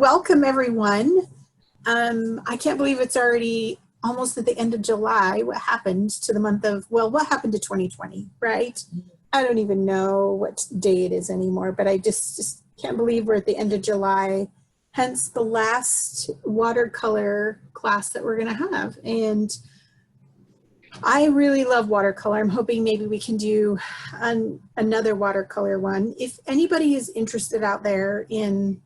welcome everyone. I can't believe it's already almost at the end of July. What happened to the month of, well, what happened to 2020, right? I don't even know what day it is anymore, but I just can't believe we're at the end of July, hence the last watercolor class that we're gonna have. And I really love watercolor. I'm hoping maybe we can do another watercolor one. If anybody is interested out there in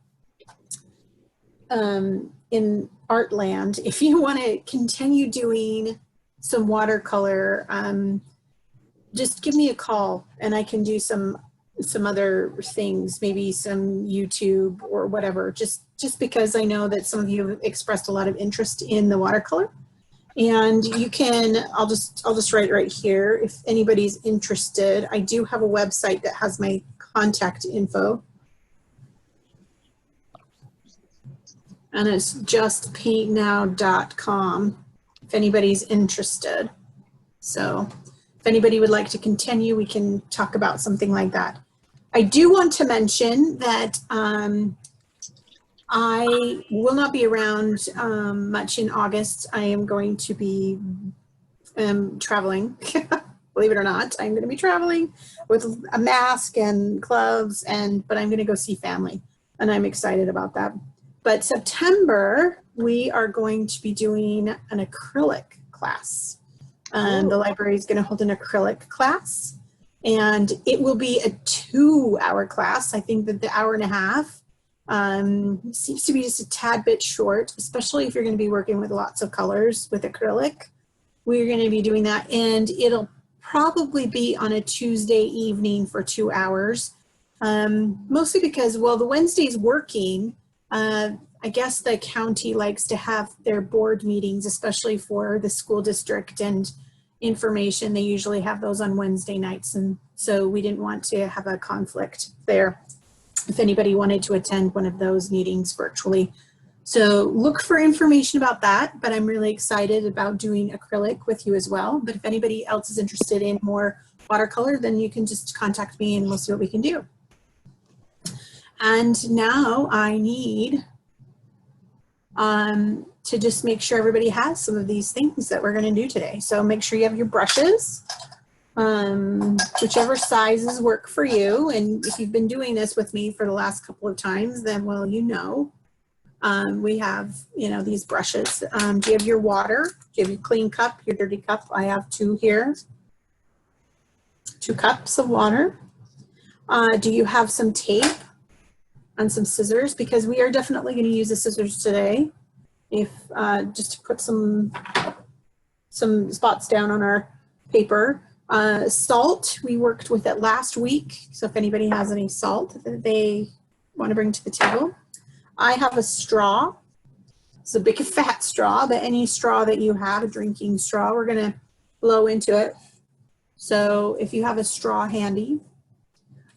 Artland, if you want to continue doing some watercolor, just give me a call and I can do some other things, maybe some YouTube or whatever, just because I know that some of you have expressed a lot of interest in the watercolor. And you can, I'll just write right here, if anybody's interested. I do have a website that has my contact info. And it's justpaintnow.com if anybody's interested. So if anybody would like to continue, we can talk about something like that. I do want to mention that I will not be around much in August. I am going to be traveling. Believe it or not, I'm going to be traveling with a mask and gloves, but I'm going to go see family, and I'm excited about that. But September, we are going to be doing an acrylic class. The library is going to hold an acrylic class, and it will be a 2-hour class. I think that the hour and a half seems to be just a tad bit short, especially if you're going to be working with lots of colors with acrylic. We're going to be doing that, and it'll probably be on a Tuesday evening for 2 hours, mostly because, well, the Wednesday's working. I guess the county likes to have their board meetings, especially for the school district and information. They usually have those on Wednesday nights, and so we didn't want to have a conflict there if anybody wanted to attend one of those meetings virtually. So look for information about that, but I'm really excited about doing acrylic with you as well. But if anybody else is interested in more watercolor, then you can just contact me and we'll see what we can do. And now I need to just make sure everybody has some of these things that we're going to do today. So make sure you have your brushes, whichever sizes work for you. And if you've been doing this with me for the last couple of times, then, well, you know, we have, you know, these brushes. Do you have your water? Do you have your clean cup, your dirty cup? I have 2 here. 2 cups of water. Do you have some tape and some scissors? Because we are definitely going to use the scissors today. If just to put some spots down on our paper. Salt, we worked with it last week. So if anybody has any salt that they want to bring to the table. I have a straw. It's a big fat straw, but any straw that you have, a drinking straw, we're going to blow into it. So if you have a straw handy.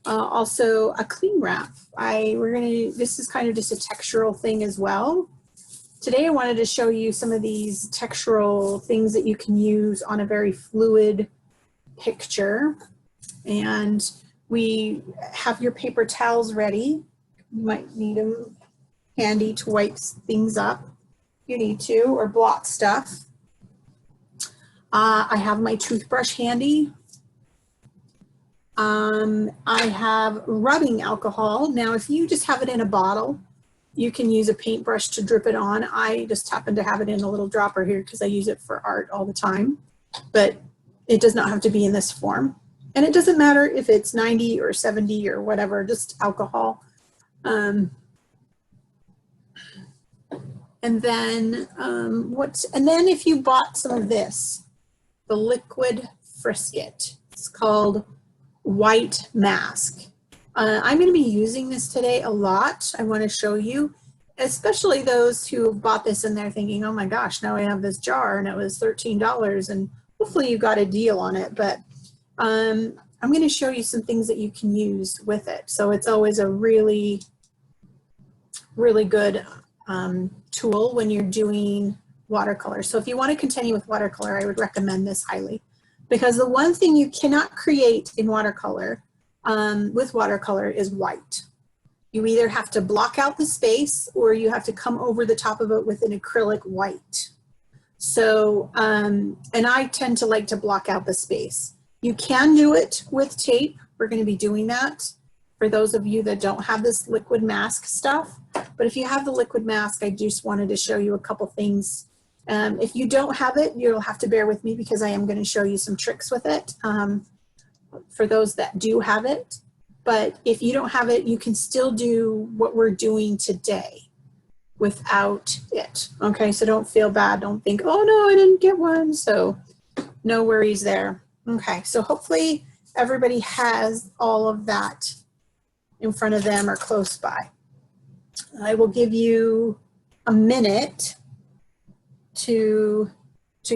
Also a cling wrap. This is kind of just a textural thing as well. Today I wanted to show you some of these textural things that you can use on a very fluid picture. And we have your paper towels ready. You might need them handy to wipe things up. You need to, or blot stuff. I have my toothbrush handy. I have rubbing alcohol. Now, if you just have it in a bottle, you can use a paintbrush to drip it on. I just happen to have it in a little dropper here because I use it for art all the time, but it does not have to be in this form. And it doesn't matter if it's 90 or 70 or whatever, just alcohol. And then if you bought some of this, the liquid frisket, it's called White Mask. I'm going to be using this today a lot. I want to show you, especially those who bought this and they're thinking, oh my gosh, now I have this jar and it was $13 and hopefully you got a deal on it. But I'm going to show you some things that you can use with it. So it's always a really, really good tool when you're doing watercolor. So if you want to continue with watercolor, I would recommend this highly. Because the one thing you cannot create in watercolor with watercolor is white. You either have to block out the space or you have to come over the top of it with an acrylic white. So, and I tend to like to block out the space. You can do it with tape. We're going to be doing that for those of you that don't have this liquid mask stuff. But if you have the liquid mask, I just wanted to show you a couple things. If you don't have it, you'll have to bear with me because I am going to show you some tricks with it for those that do have it. But if you don't have it, you can still do what we're doing today without it. Okay, so don't feel bad. Don't think, oh no, I didn't get one. So no worries there. Okay, so hopefully everybody has all of that in front of them or close by. I will give you a minute to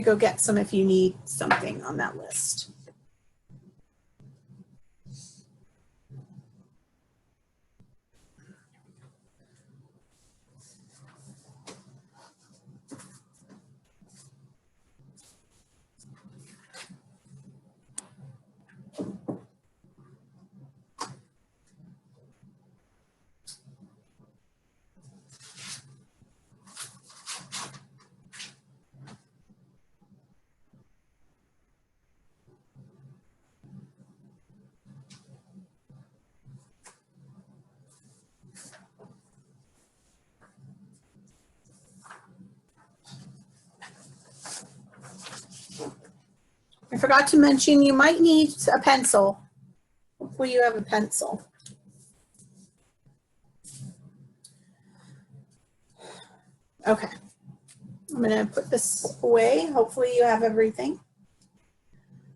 go get some if you need something on that list. I forgot to mention you might need a pencil. Hopefully you have a pencil. Okay, I'm gonna put this away. Hopefully you have everything.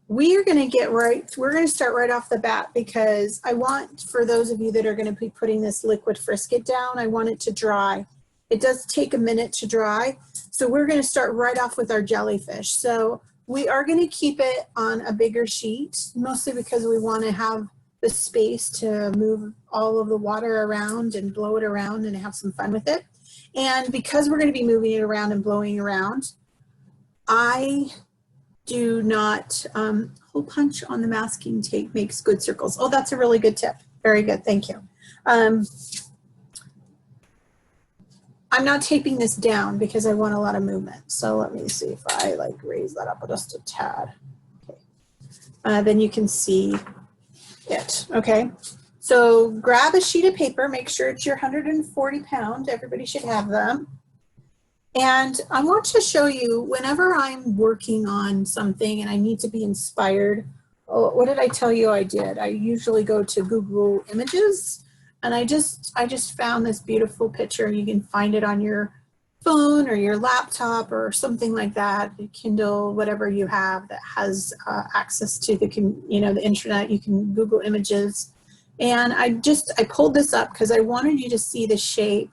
We're gonna start right off the bat because I want, for those of you that are gonna be putting this liquid Frisket down, I want it to dry. It does take a minute to dry. So we're gonna start right off with our jellyfish. So we are gonna keep it on a bigger sheet, mostly because we wanna have the space to move all of the water around and blow it around and have some fun with it. And because we're gonna be moving it around and blowing around, I do not, hole punch on the masking tape makes good circles. Oh, that's a really good tip. Very good, thank you. I'm not taping this down because I want a lot of movement. So let me see if I like raise that up just a tad. Okay. Then you can see it, okay? So grab a sheet of paper, make sure it's your 140 pound, everybody should have them. And I want to show you whenever I'm working on something and I need to be inspired, oh, what did I tell you I did? I usually go to Google Images and I just found this beautiful picture. You can find it on your phone or your laptop or something like that, Kindle, whatever you have that has access to the internet. You can Google Images. And I pulled this up because I wanted you to see the shape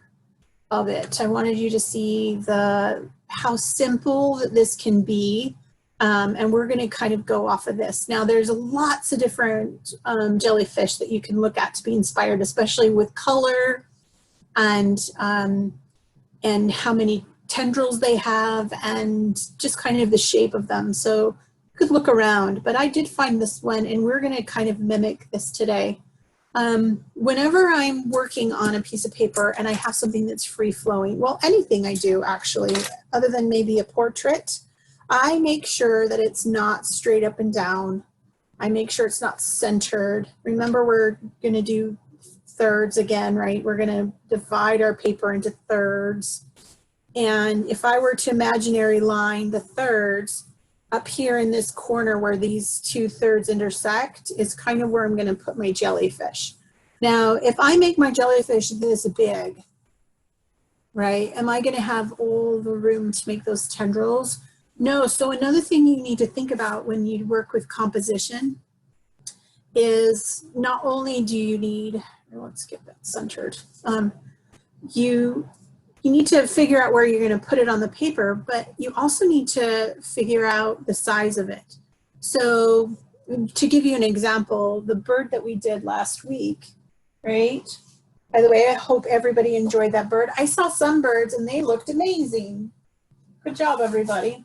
of it. I wanted you to see how simple this can be. And we're going to kind of go off of this. Now there's lots of different jellyfish that you can look at to be inspired, especially with color and how many tendrils they have and just kind of the shape of them. So you could look around, but I did find this one and we're going to kind of mimic this today. Whenever I'm working on a piece of paper and I have something that's free flowing, well, anything I do actually, other than maybe a portrait, I make sure that it's not straight up and down. I make sure it's not centered. Remember, we're going to do thirds again, right? We're going to divide our paper into thirds. And if I were to imaginary line the thirds, up here in this corner where these two thirds intersect is kind of where I'm going to put my jellyfish. Now, if I make my jellyfish this big, right, am I going to have all the room to make those tendrils? No. So another thing you need to think about when you work with composition is not only do you need, let's get that centered, you need to figure out where you're going to put it on the paper, but you also need to figure out the size of it. So to give you an example, the bird that we did last week, right? By the way, I hope everybody enjoyed that bird. I saw some birds and they looked amazing. Good job, everybody.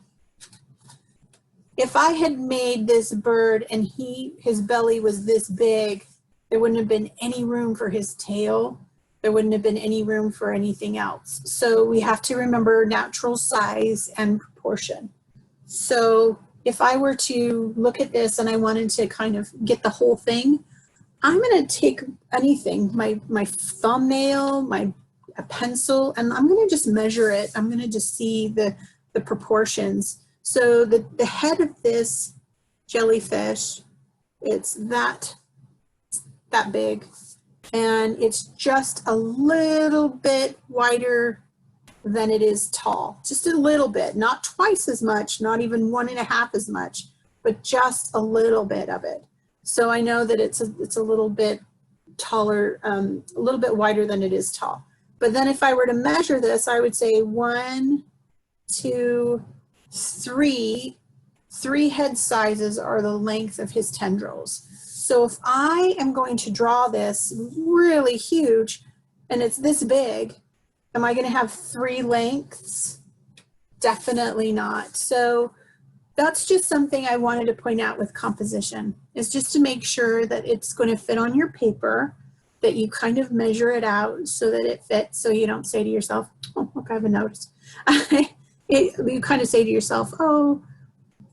If I had made this bird and his belly was this big, there wouldn't have been any room for his tail. There wouldn't have been any room for anything else. So we have to remember natural size and proportion. So if I were to look at this and I wanted to kind of get the whole thing, I'm going to take anything, my thumbnail, a pencil, and I'm going to just measure it. I'm going to just see the proportions. So the head of this jellyfish, it's that big, and it's just a little bit wider than it is tall. Just a little bit, not twice as much, not even 1.5 as much, but just a little bit of it. So I know that it's a little bit taller, a little bit wider than it is tall. But then if I were to measure this, I would say 1, 2, 3. 3 head sizes are the length of his tendrils. So if I am going to draw this really huge and it's this big, am I going to have 3 lengths? Definitely not. So that's just something I wanted to point out with composition, is just to make sure that it's going to fit on your paper, that you kind of measure it out so that it fits, so you don't say to yourself, oh, look, I haven't noticed. You kind of say to yourself, oh,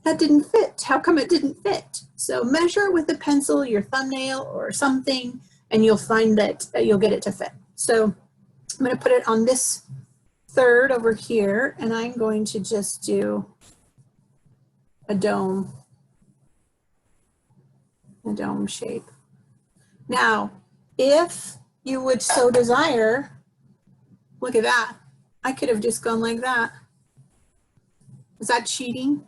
that didn't fit. How come it didn't fit? So measure it with a pencil, your thumbnail or something, and you'll find that you'll get it to fit. So I'm going to put it on this third over here, and I'm going to just do a dome shape. Now, if you would so desire, look at that. I could have just gone like that. Is that cheating?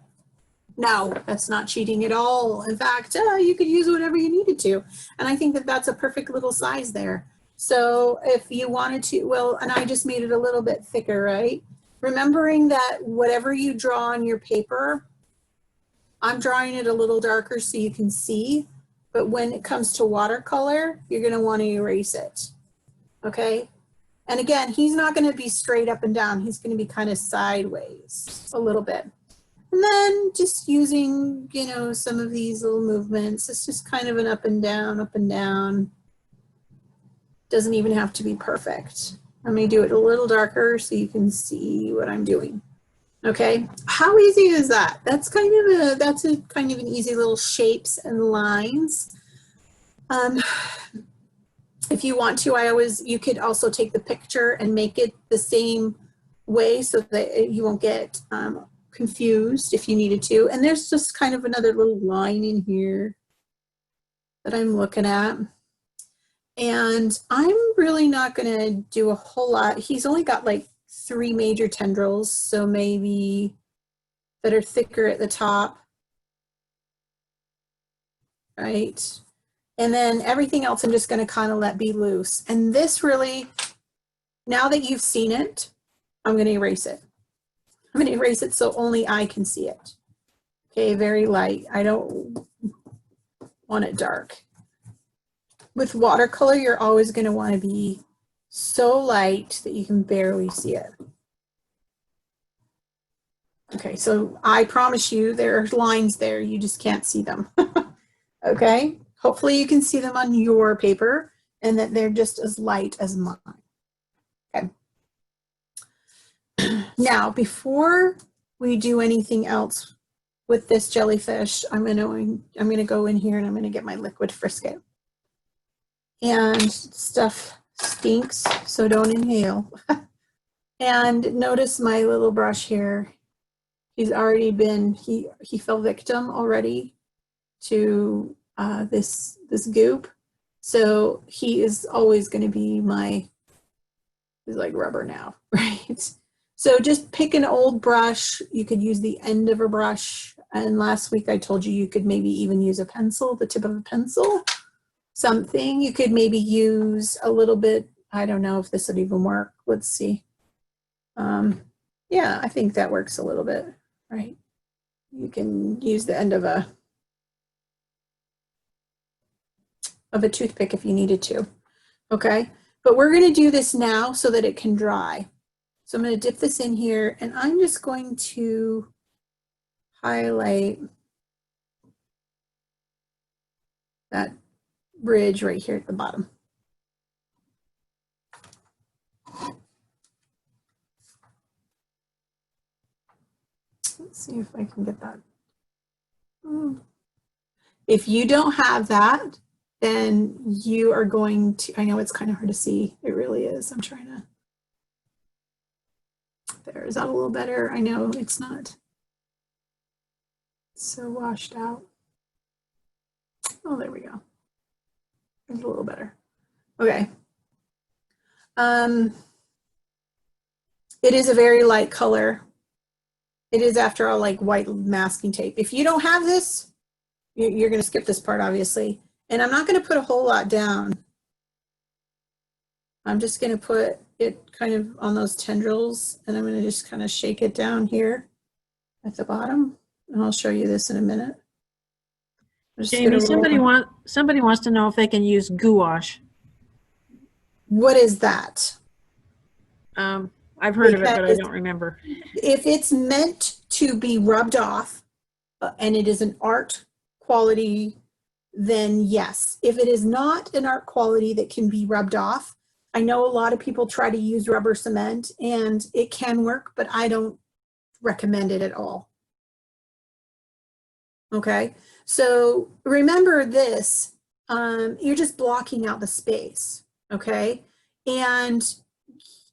No, that's not cheating at all. In fact, you could use whatever you needed to. And I think that that's a perfect little size there. So if you wanted to, well, and I just made it a little bit thicker, right? Remembering that whatever you draw on your paper, I'm drawing it a little darker so you can see, but when it comes to watercolor, you're going to want to erase it. Okay? And again, he's not going to be straight up and down. He's going to be kind of sideways a little bit. And then just using, you know, some of these little movements. It's just kind of an up and down, up and down. Doesn't even have to be perfect. I'm going to do it a little darker so you can see what I'm doing. Okay, how easy is that? That's kind of an easy little shapes and lines. If you want to, you could also take the picture and make it the same way so that you won't get confused if you needed to. And there's just kind of another little line in here that I'm looking at. And I'm really not going to do a whole lot. He's only got like 3 major tendrils, so maybe that are thicker at the top, right? And then everything else I'm just going to kind of let be loose. And this really, now that you've seen it, I'm going to erase it. I'm going to erase it so only I can see it. Okay, very light. I don't want it dark. With watercolor, you're always going to want to be so light that you can barely see it. Okay, so I promise you there are lines there, you just can't see them. Okay, hopefully you can see them on your paper and that they're just as light as mine. Okay. Now, before we do anything else with this jellyfish, I'm gonna go in here and I'm gonna get my liquid Frisket. And stuff stinks, so don't inhale. And notice my little brush here. He's already been, he fell victim already to this goop. So he is always going to be he's like rubber now, right? So just pick an old brush. You could use the end of a brush. And last week I told you could maybe even use a pencil, the tip of a pencil. Something you could maybe use a little bit. I don't know if this would even work. Let's see. Yeah, I think that works a little bit, right? You can use the end of a toothpick if you needed to. Okay, but we're going to do this now so that it can dry. So I'm going to dip this in here and I'm just going to highlight that bridge right here at the bottom. Let's see if I can get that. If you don't have that, then you are going to, I know it's kind of hard to see. It really is. I'm trying to, there, is that a little better? I know it's not so washed out. Oh, there we go. It's a little better. Okay. It is a very light color. It is, after all, like white masking tape. If you don't have this, you're going to skip this part, obviously. And I'm not going to put a whole lot down. I'm just going to put it kind of on those tendrils, and I'm going to just kind of shake it down here at the bottom. And I'll show you this in a minute. Jamie, somebody wants to know if they can use gouache. What is that? I've heard of it, but I don't remember. If it's meant to be rubbed off and it is an art quality, then yes. If it is not an art quality that can be rubbed off, I know a lot of people try to use rubber cement and it can work, but I don't recommend it at all. Okay, so remember this, you're just blocking out the space, okay? And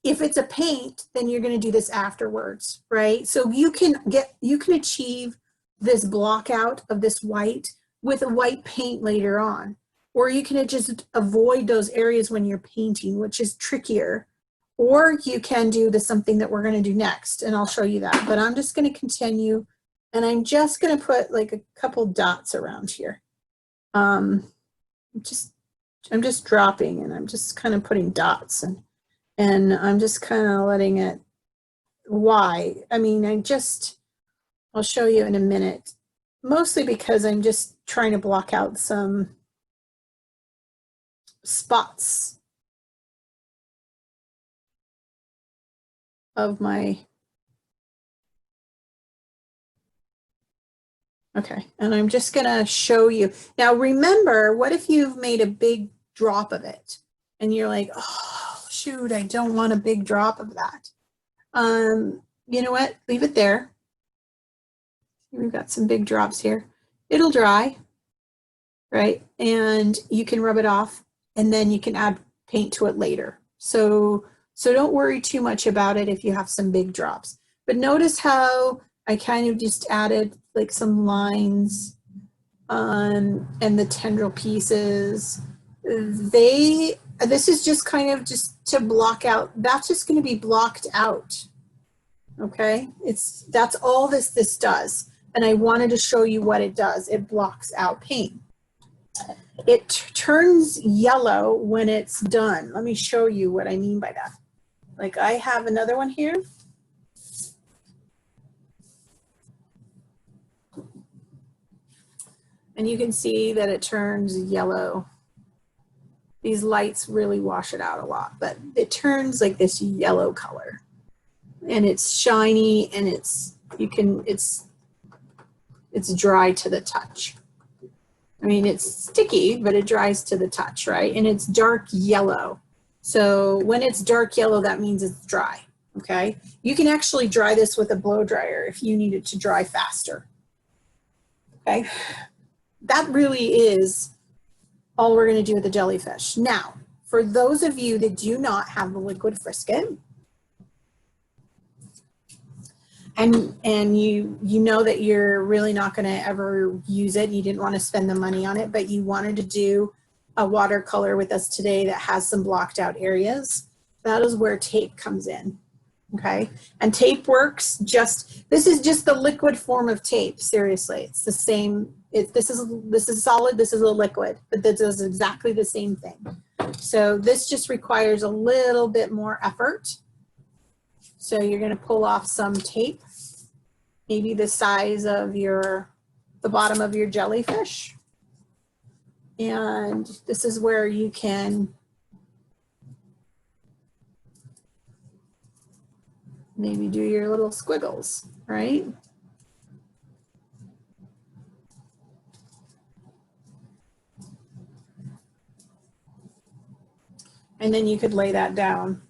if it's a paint, then you're going to do this afterwards, right? So you can achieve this block out of this white with a white paint later on, or you can just avoid those areas when you're painting, which is trickier, or you can do something that we're going to do next, and I'll show you that. But I'm just going to continue, and I'm just going to put like a couple dots around here. I'm just dropping, and I'm just kind of putting dots, and I'm just kind of letting it, why? I mean, I'll show you in a minute, mostly because I'm just trying to block out some spots of my, okay, and I'm just gonna show you. Now remember, what if you've made a big drop of it and you're like, oh shoot, I don't want a big drop of that. You know what, leave it there. We've got some big drops here. It'll dry, right? And you can rub it off, and then you can add paint to it later. So don't worry too much about it if you have some big drops. But notice how I kind of just added like some lines and the tendril pieces. This is just kind of just to block out. That's just going to be blocked out. Okay, that's all this does. And I wanted to show you what it does. It blocks out paint. It turns yellow when it's done. Let me show you what I mean by that. Like I have another one here. And you can see that it turns yellow. These lights really wash it out a lot, but it turns like this yellow color. And it's shiny, and it's dry to the touch. I mean, it's sticky, but it dries to the touch, right? And it's dark yellow. So when it's dark yellow, that means it's dry, okay? You can actually dry this with a blow dryer if you need it to dry faster, okay? That really is all we're gonna do with the jellyfish. Now, for those of you that do not have the liquid frisket, and you know that you're really not going to ever use it, you didn't want to spend the money on it, but you wanted to do a watercolor with us today that has some blocked out areas, that is where tape comes in, okay? And tape works this is just the liquid form of tape, seriously. It's the same, this is solid, this is a liquid, but this is exactly the same thing. So this just requires a little bit more effort. So you're going to pull off some tape, maybe the size of the bottom of your jellyfish. And this is where you can maybe do your little squiggles, right? And then you could lay that down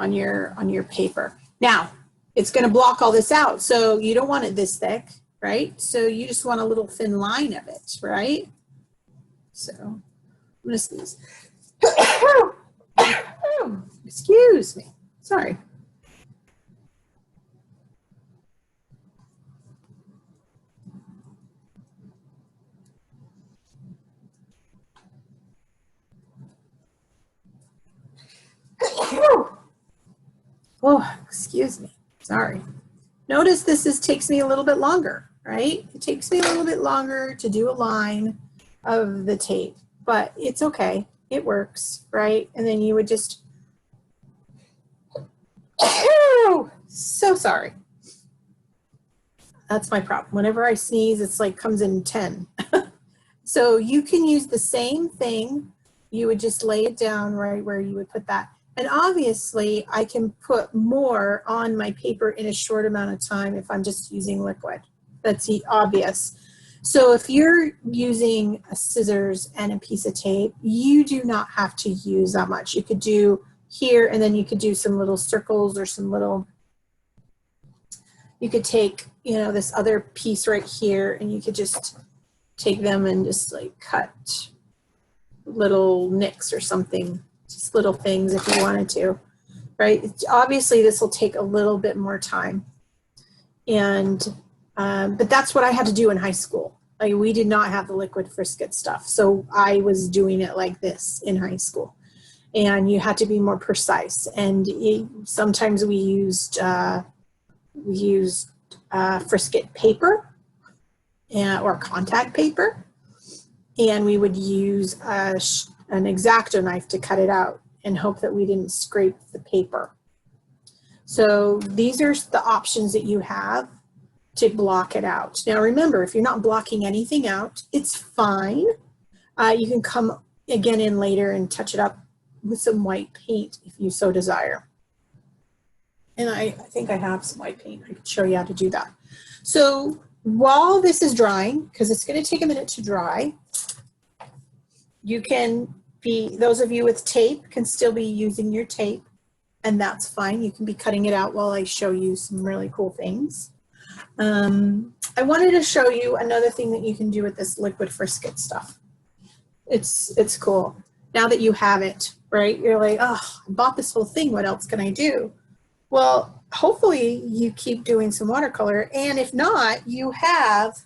on your paper. Now, it's going to block all this out. So you don't want it this thick, right? So you just want a little thin line of it, right? So I'm going to sneeze. Excuse me. Sorry. Oh, excuse me. Sorry. Notice this takes me a little bit longer, right? It takes me a little bit longer to do a line of the tape, but it's okay. It works, right? And then you would just, so sorry. That's my problem. Whenever I sneeze, it's like comes in 10. So you can use the same thing. You would just lay it down right where you would put that. And obviously I can put more on my paper in a short amount of time if I'm just using liquid. That's obvious. So if you're using a scissors and a piece of tape, you do not have to use that much. You could do here, and then you could do some little circles or some little, you could take, you know, this other piece right here, and you could just take them and just like cut little nicks or something, just little things if you wanted to, right? Obviously this will take a little bit more time. And, but that's what I had to do in high school. Like, we did not have the liquid Frisket stuff. So I was doing it like this in high school. And you had to be more precise. And sometimes we used Frisket paper or contact paper. And we would use an X-Acto knife to cut it out and hope that we didn't scrape the paper. So these are the options that you have to block it out. Now remember, if you're not blocking anything out, it's fine. You can come again in later and touch it up with some white paint if you so desire. And I think I have some white paint. I can show you how to do that. So while this is drying, because it's going to take a minute to dry, you can be, those of you with tape can still be using your tape, and that's fine. You can be cutting it out while I show you some really cool things. I wanted to show you another thing that you can do with this liquid Frisket stuff. It's cool. Now that you have it, right? You're like, oh, I bought this whole thing. What else can I do? Well, hopefully you keep doing some watercolor, and if not, you have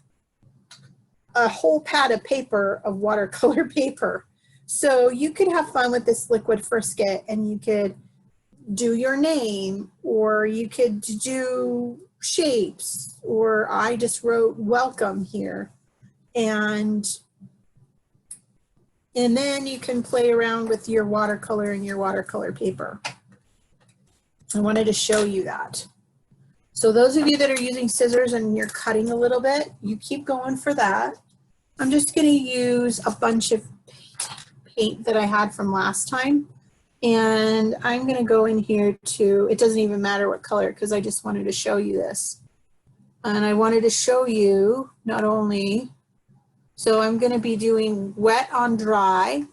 a whole pad of paper of watercolor paper. So you could have fun with this liquid Frisket, and you could do your name, or you could do shapes, or I just wrote welcome here. And then you can play around with your watercolor and your watercolor paper. I wanted to show you that. So those of you that are using scissors and you're cutting a little bit, you keep going for that. I'm just going to use a bunch of paint that I had from last time. And I'm going to go in here to, it doesn't even matter what color, because I just wanted to show you this. And I wanted to show you not only, so I'm going to be doing wet on dry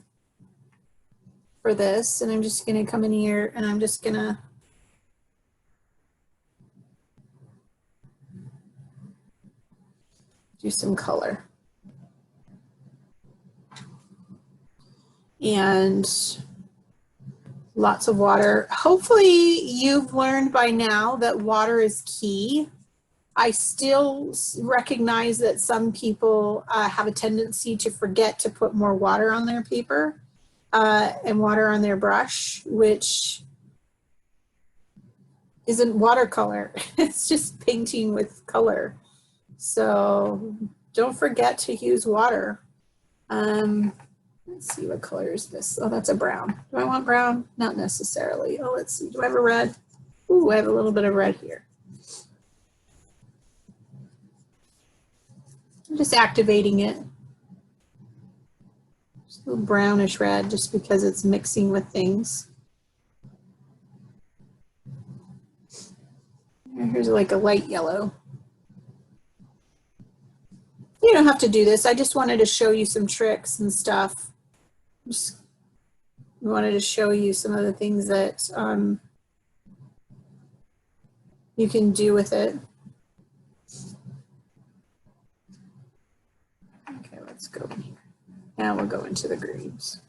for this. And I'm just going to come in here and I'm just going to do some color. And lots of water. Hopefully you've learned by now that water is key. I still recognize that some people have a tendency to forget to put more water on their paper and water on their brush, which isn't watercolor. It's just painting with color. So don't forget to use water. Let's see, what color is this? Oh, that's a brown. Do I want brown? Not necessarily. Oh, let's see. Do I have a red? Ooh, I have a little bit of red here. I'm just activating it. Just a little brownish red, just because it's mixing with things. Here's like a light yellow. You don't have to do this. I just wanted to show you some tricks and stuff. Just wanted to show you some of the things that you can do with it. Okay, let's go in here. Now we'll go into the greens.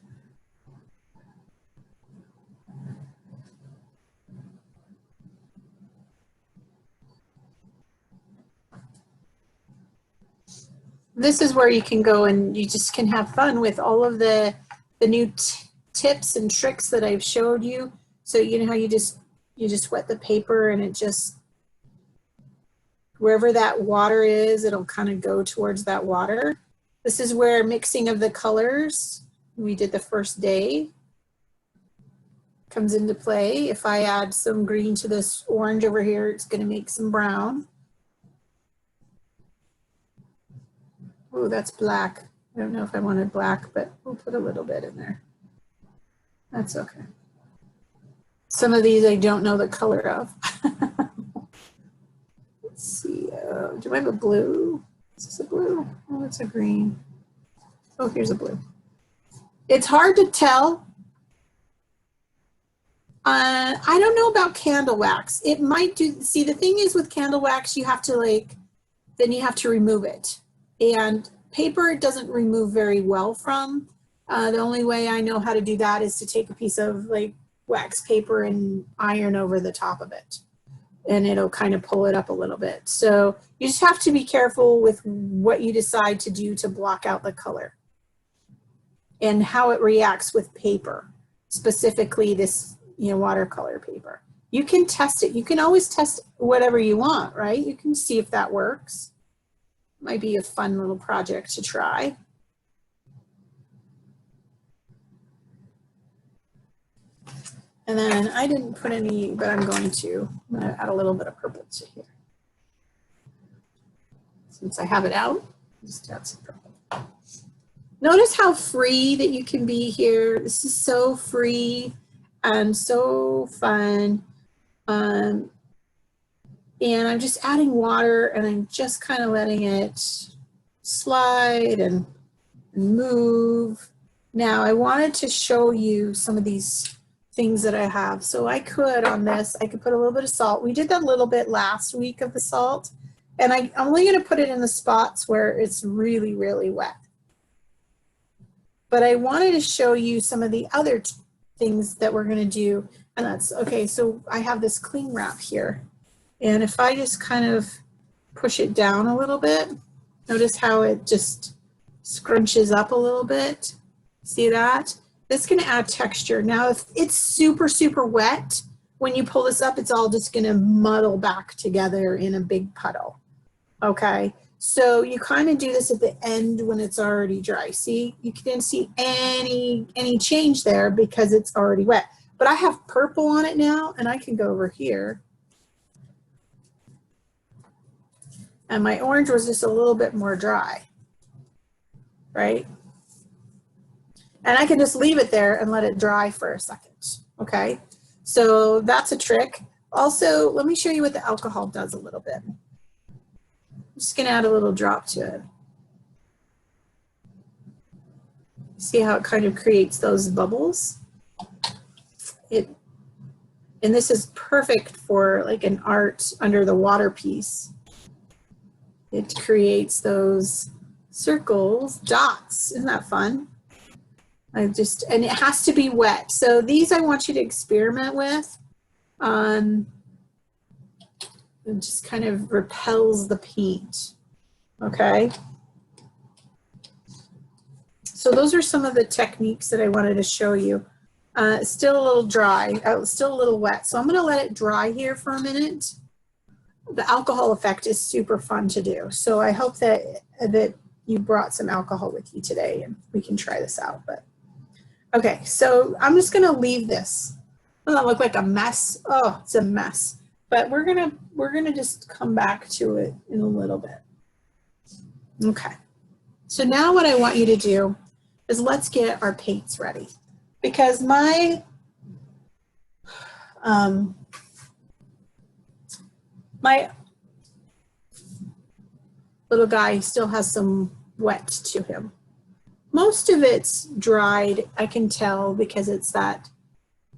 This is where you can go and you just can have fun with all of the new tips and tricks that I've showed you. So you know how you just wet the paper and it just, wherever that water is, it'll kind of go towards that water. This is where mixing of the colors, we did the first day, comes into play. If I add some green to this orange over here, it's going to make some brown. Oh, that's black. I don't know if I wanted black, but we'll put a little bit in there. That's okay. Some of these I don't know the color of. Let's see. Do I have a blue? Is this a blue? Oh, it's a green. Oh, here's a blue. It's hard to tell. I don't know about candle wax. It might do. See, the thing is with candle wax, you have to then you have to remove it. And paper it doesn't remove very well from. The only way I know how to do that is to take a piece of wax paper and iron over the top of it. And it'll kind of pull it up a little bit. So you just have to be careful with what you decide to do to block out the color and how it reacts with paper, specifically this watercolor paper. You can test it. You can always test whatever you want, right? You can see if that works. Might be a fun little project to try. And then I didn't put any, but I'm going to add a little bit of purple to here. Since I have it out, just add some purple. Notice how free that you can be here. This is so free and so fun. And I'm just adding water and I'm just kind of letting it slide and move. Now I wanted to show you some of these things that I have. So I could on this, I could put a little bit of salt. We did that little bit last week of the salt. And I'm only going to put it in the spots where it's really, really wet. But I wanted to show you some of the other things that we're going to do. And that's, okay, so I have this cling wrap here. And if I just kind of push it down a little bit, notice how it just scrunches up a little bit. See that? This is going to add texture. Now, if it's super, super wet, when you pull this up, it's all just going to muddle back together in a big puddle. Okay, so you kind of do this at the end when it's already dry. See, you can't see any change there because it's already wet. But I have purple on it now, and I can go over here. And my orange was just a little bit more dry, right? And I can just leave it there and let it dry for a second, okay? So that's a trick. Also, let me show you what the alcohol does a little bit. I'm just gonna add a little drop to it. See how it kind of creates those bubbles? And this is perfect for like an art under the water piece. It creates those circles, dots. Isn't that fun? And it has to be wet. So these I want you to experiment with. It just kind of repels the paint. Okay. So those are some of the techniques that I wanted to show you. Still a little dry, still a little wet. So I'm going to let it dry here for a minute. The alcohol effect is super fun to do. So I hope that you brought some alcohol with you today and we can try this out. But okay, so I'm just going to leave this. Doesn't that look like a mess? Oh, it's a mess. But we're gonna just come back to it in a little bit. Okay. So now what I want you to do is let's get our paints ready, because my my little guy still has some wet to him. Most of it's dried, I can tell, because it's that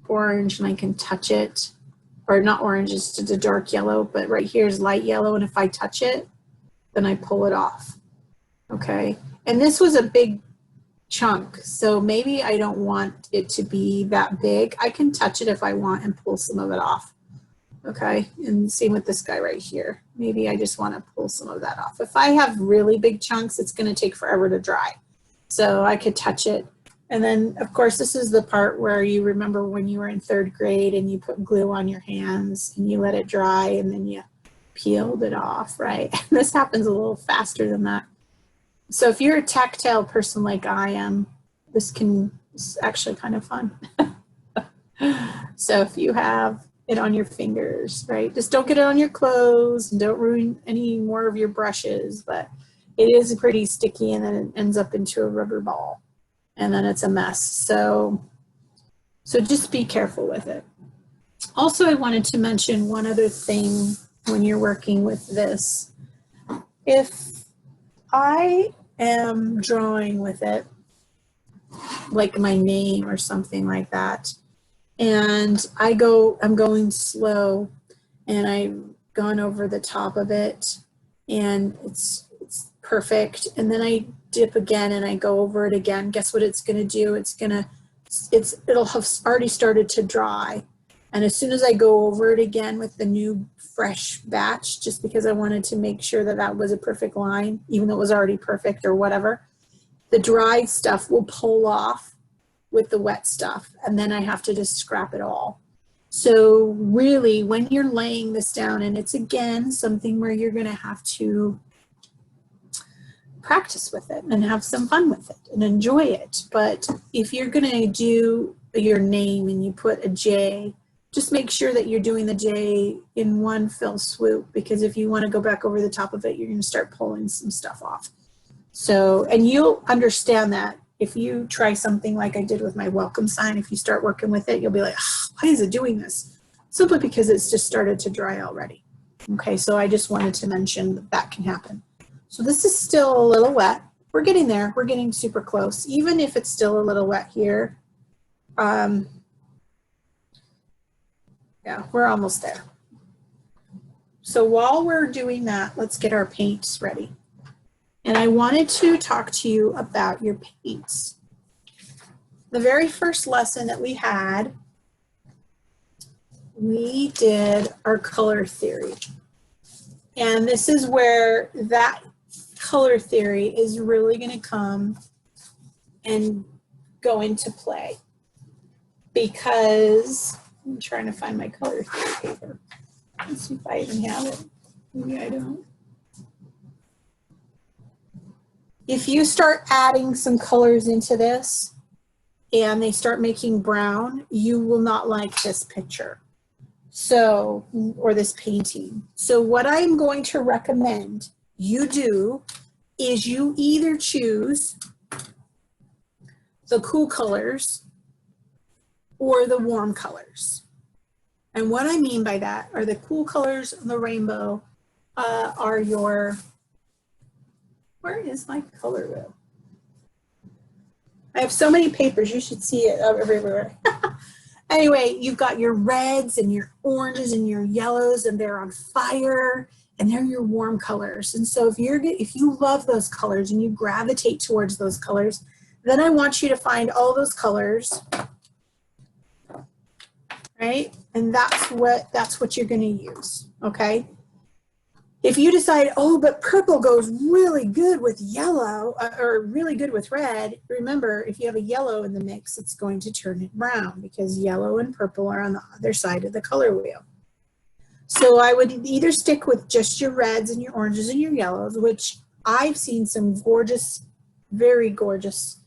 orange and I can touch it. or not orange, it's just a dark yellow, but right here is light yellow, and if I touch it, then I pull it off. Okay, and this was a big chunk, so maybe I don't want it to be that big. I can touch it if I want and pull some of it off. Okay, and same with this guy right here. Maybe I just want to pull some of that off. If I have really big chunks, it's going to take forever to dry. So I could touch it. And then, of course, this is the part where you remember when you were in 3rd grade and you put glue on your hands and you let it dry and then you peeled it off, right? This happens a little faster than that. So if you're a tactile person like I am, this is actually kind of fun. So if you have it on your fingers, right? Just don't get it on your clothes and don't ruin any more of your brushes, but it is pretty sticky and then it ends up into a rubber ball and then it's a mess. So just be careful with it. Also, I wanted to mention one other thing when you're working with this. If I am drawing with it, like my name or something like that, and I'm going slow and I've gone over the top of it and it's perfect, and then I dip again and I go over it again, guess what it's going to do? It'll have already started to dry, and as soon as I go over it again with the new fresh batch, just because I wanted to make sure that that was a perfect line, even though it was already perfect or whatever, the dry stuff will pull off with the wet stuff, and then I have to just scrap it all. So really, when you're laying this down, and it's again something where you're going to have to practice with it and have some fun with it and enjoy it. But if you're going to do your name and you put a J, just make sure that you're doing the J in one fell swoop, because if you want to go back over the top of it, you're going to start pulling some stuff off. So, and you'll understand that if you try something like I did with my welcome sign, if you start working with it, you'll be like, oh, why is it doing this? Simply because it's just started to dry already. Okay, so I just wanted to mention that that can happen. So this is still a little wet. We're getting there. We're getting super close. Even if it's still a little wet here, yeah, we're almost there. So while we're doing that, let's get our paints ready. And I wanted to talk to you about your paints. The very first lesson that we had, we did our color theory. And this is where that color theory is really going to come and go into play. Because I'm trying to find my color theory paper. Let's see if I even have it. Maybe I don't. If you start adding some colors into this and they start making brown, you will not like this picture. So, or this painting. So what I'm going to recommend you do is you either choose the cool colors or the warm colors. And what I mean by that are the cool colors of the rainbow are your, where is my color wheel? I have so many papers, you should see it everywhere. Anyway, you've got your reds and your oranges and your yellows, and they're on fire, and they're your warm colors. And so if you love those colors and you gravitate towards those colors, then I want you to find all those colors, right? And that's what you're going to use, okay? If you decide, oh, but purple goes really good with yellow or really good with red, remember, if you have a yellow in the mix, it's going to turn it brown because yellow and purple are on the other side of the color wheel. So I would either stick with just your reds and your oranges and your yellows, which I've seen some gorgeous, very gorgeous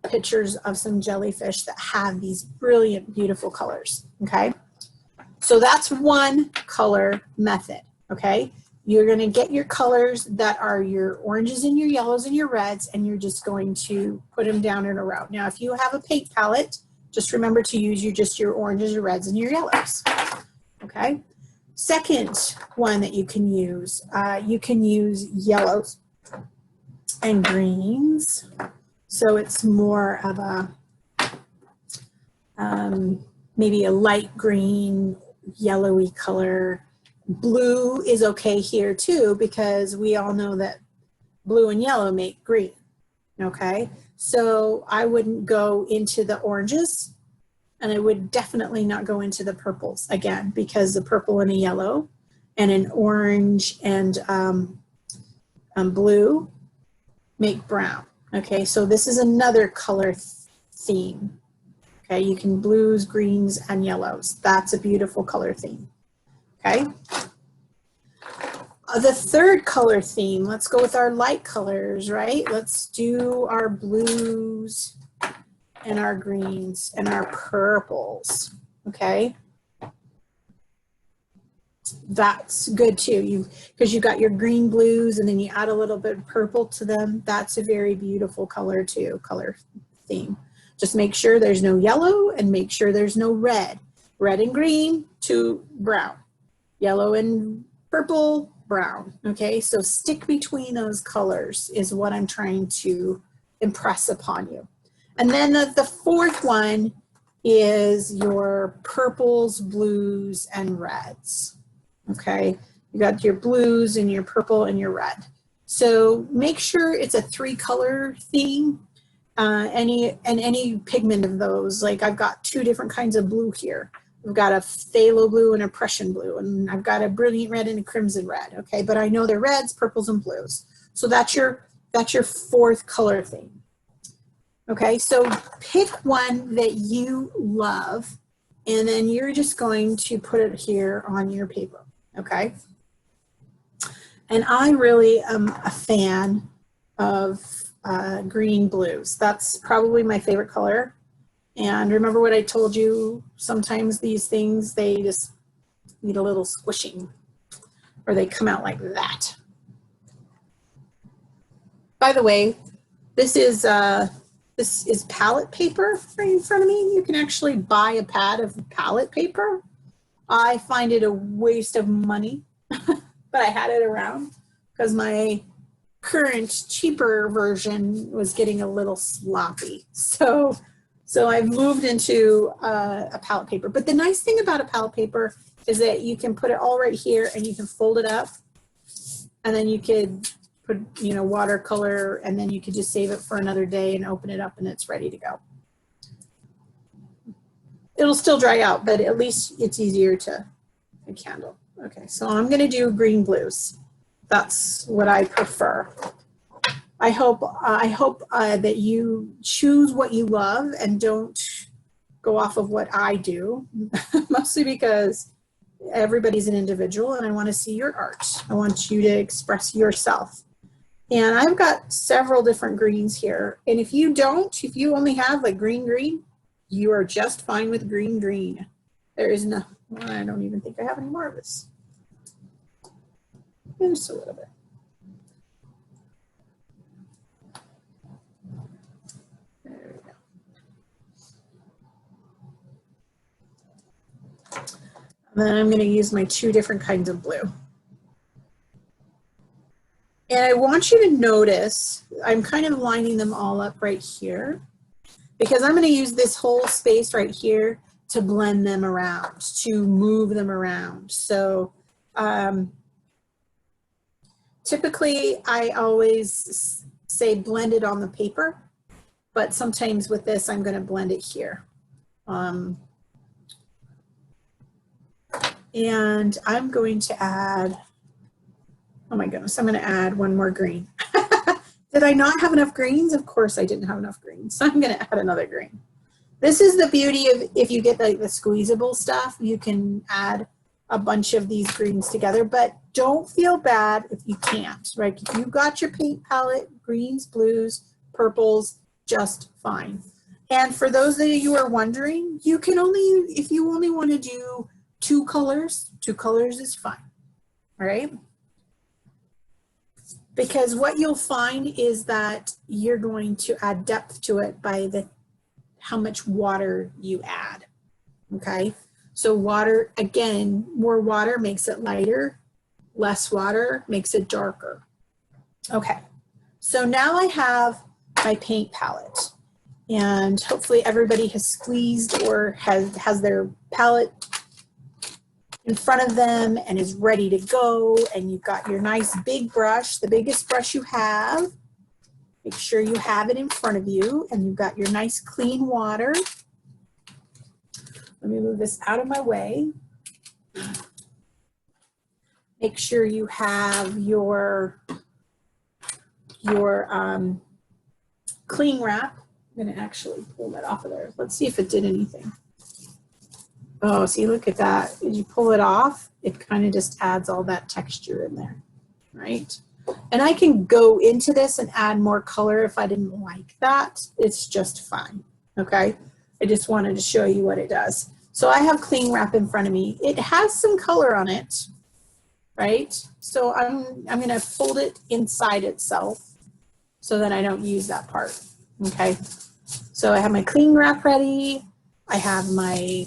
pictures of some jellyfish that have these brilliant, beautiful colors, okay? So that's one color method, okay? You're going to get your colors that are your oranges and your yellows and your reds, and you're just going to put them down in a row. Now, if you have a paint palette, just remember to use just your oranges, your reds, and your yellows, okay? Second one that you can use yellows and greens. So it's more of a, maybe a light green yellowy color. Blue is okay here too, because we all know that blue and yellow make green, okay? So I wouldn't go into the oranges, and I would definitely not go into the purples again, because the purple and a yellow and an orange and blue make brown, okay? So this is another color theme, okay? You can blues, greens, and yellows. That's a beautiful color theme, okay? The third color theme, let's go with our light colors, right? Let's do our blues and our greens and our purples, okay? That's good too, because you got your green blues and then you add a little bit of purple to them. That's a very beautiful color too, color theme. Just make sure there's no yellow and make sure there's no red. Red and green to brown. Yellow and purple, brown, okay? So stick between those colors is what I'm trying to impress upon you. And then the fourth one is your purples, blues, and reds, okay? You got your blues and your purple and your red. So make sure it's a 3-color theme, any pigment of those. Like I've got 2 different kinds of blue here. I've got a phthalo blue and a Prussian blue, and I've got a brilliant red and a crimson red, okay? But I know they're reds, purples, and blues. So that's your 4th color theme, okay? So pick one that you love, and then you're just going to put it here on your paper, okay? And I really am a fan of green blues. That's probably my favorite color. And remember what I told you, sometimes these things, they just need a little squishing, or they come out like that. By the way, this is palette paper right in front of me. You can actually buy a pad of palette paper. I find it a waste of money, but I had it around because my current cheaper version was getting a little sloppy. So I've moved into a palette paper. But the nice thing about a palette paper is that you can put it all right here and you can fold it up, and then you could put, you know, watercolor, and then you could just save it for another day and open it up and it's ready to go. It'll still dry out, but at least it's easier to handle. Okay, so I'm gonna do green blues. That's what I prefer. I hope that you choose what you love and don't go off of what I do, mostly because everybody's an individual and I want to see your art. I want you to express yourself. And I've got several different greens here. And if you only have like green, you are just fine with green. There is no, I don't even think I have any more of this. Just a little bit. And then I'm going to use my 2 different kinds of blue. And I want you to notice, I'm kind of lining them all up right here, because I'm going to use this whole space right here to blend them around, to move them around. So typically I always say blend it on the paper, but sometimes with this I'm going to blend it here. And I'm going to add, oh my goodness, I'm going to add one more green. Did I not have enough greens? Of course I didn't have enough greens. So I'm going to add another green. This is the beauty of, if you get like the squeezable stuff, you can add a bunch of these greens together, but don't feel bad if you can't, right? If you got your paint palette, greens, blues, purples, just fine. And for those of you who are wondering, you can only, if you only want to do 2 colors is fine, all right? Because what you'll find is that you're going to add depth to it by how much water you add, okay? So water, again, more water makes it lighter, less water makes it darker. Okay, so now I have my paint palette, and hopefully everybody has squeezed or has their palette in front of them and is ready to go, and you've got your nice big brush, the biggest brush you have. Make sure you have it in front of you, and you've got your nice clean water. Let me move this out of my way. Make sure you have your cling wrap. I'm going to actually pull that off of there. Let's see if it did anything. Oh, see, look at that. As you pull it off, it kind of just adds all that texture in there, right? And I can go into this and add more color if I didn't like that. It's just fine, okay? I just wanted to show you what it does. So I have cling wrap in front of me. It has some color on it, right? So I'm going to fold it inside itself so that I don't use that part, okay? So I have my cling wrap ready. I have my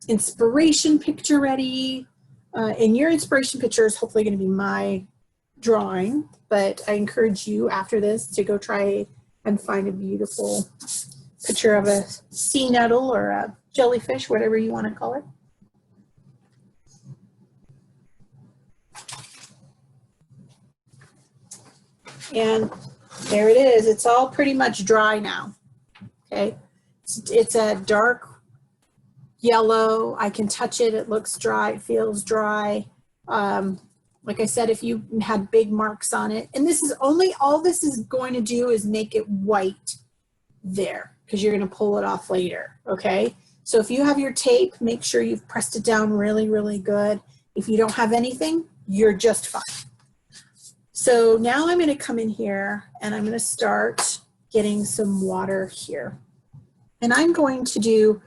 inspiration picture ready. And your inspiration picture is hopefully going to be my drawing, but I encourage you after this to go try and find a beautiful picture of a sea nettle or a jellyfish, whatever you want to call it. And there it is. It's all pretty much dry now. Okay. It's a dark yellow. I can touch it. It looks dry. It feels dry. Like I said, if you had big marks on it, and this is only, all this is going to do is make it white there, because you're going to pull it off later. Okay. So if you have your tape, make sure you've pressed it down really, really good. If you don't have anything, you're just fine. So now I'm going to come in here and I'm going to start getting some water here. And I'm going to do,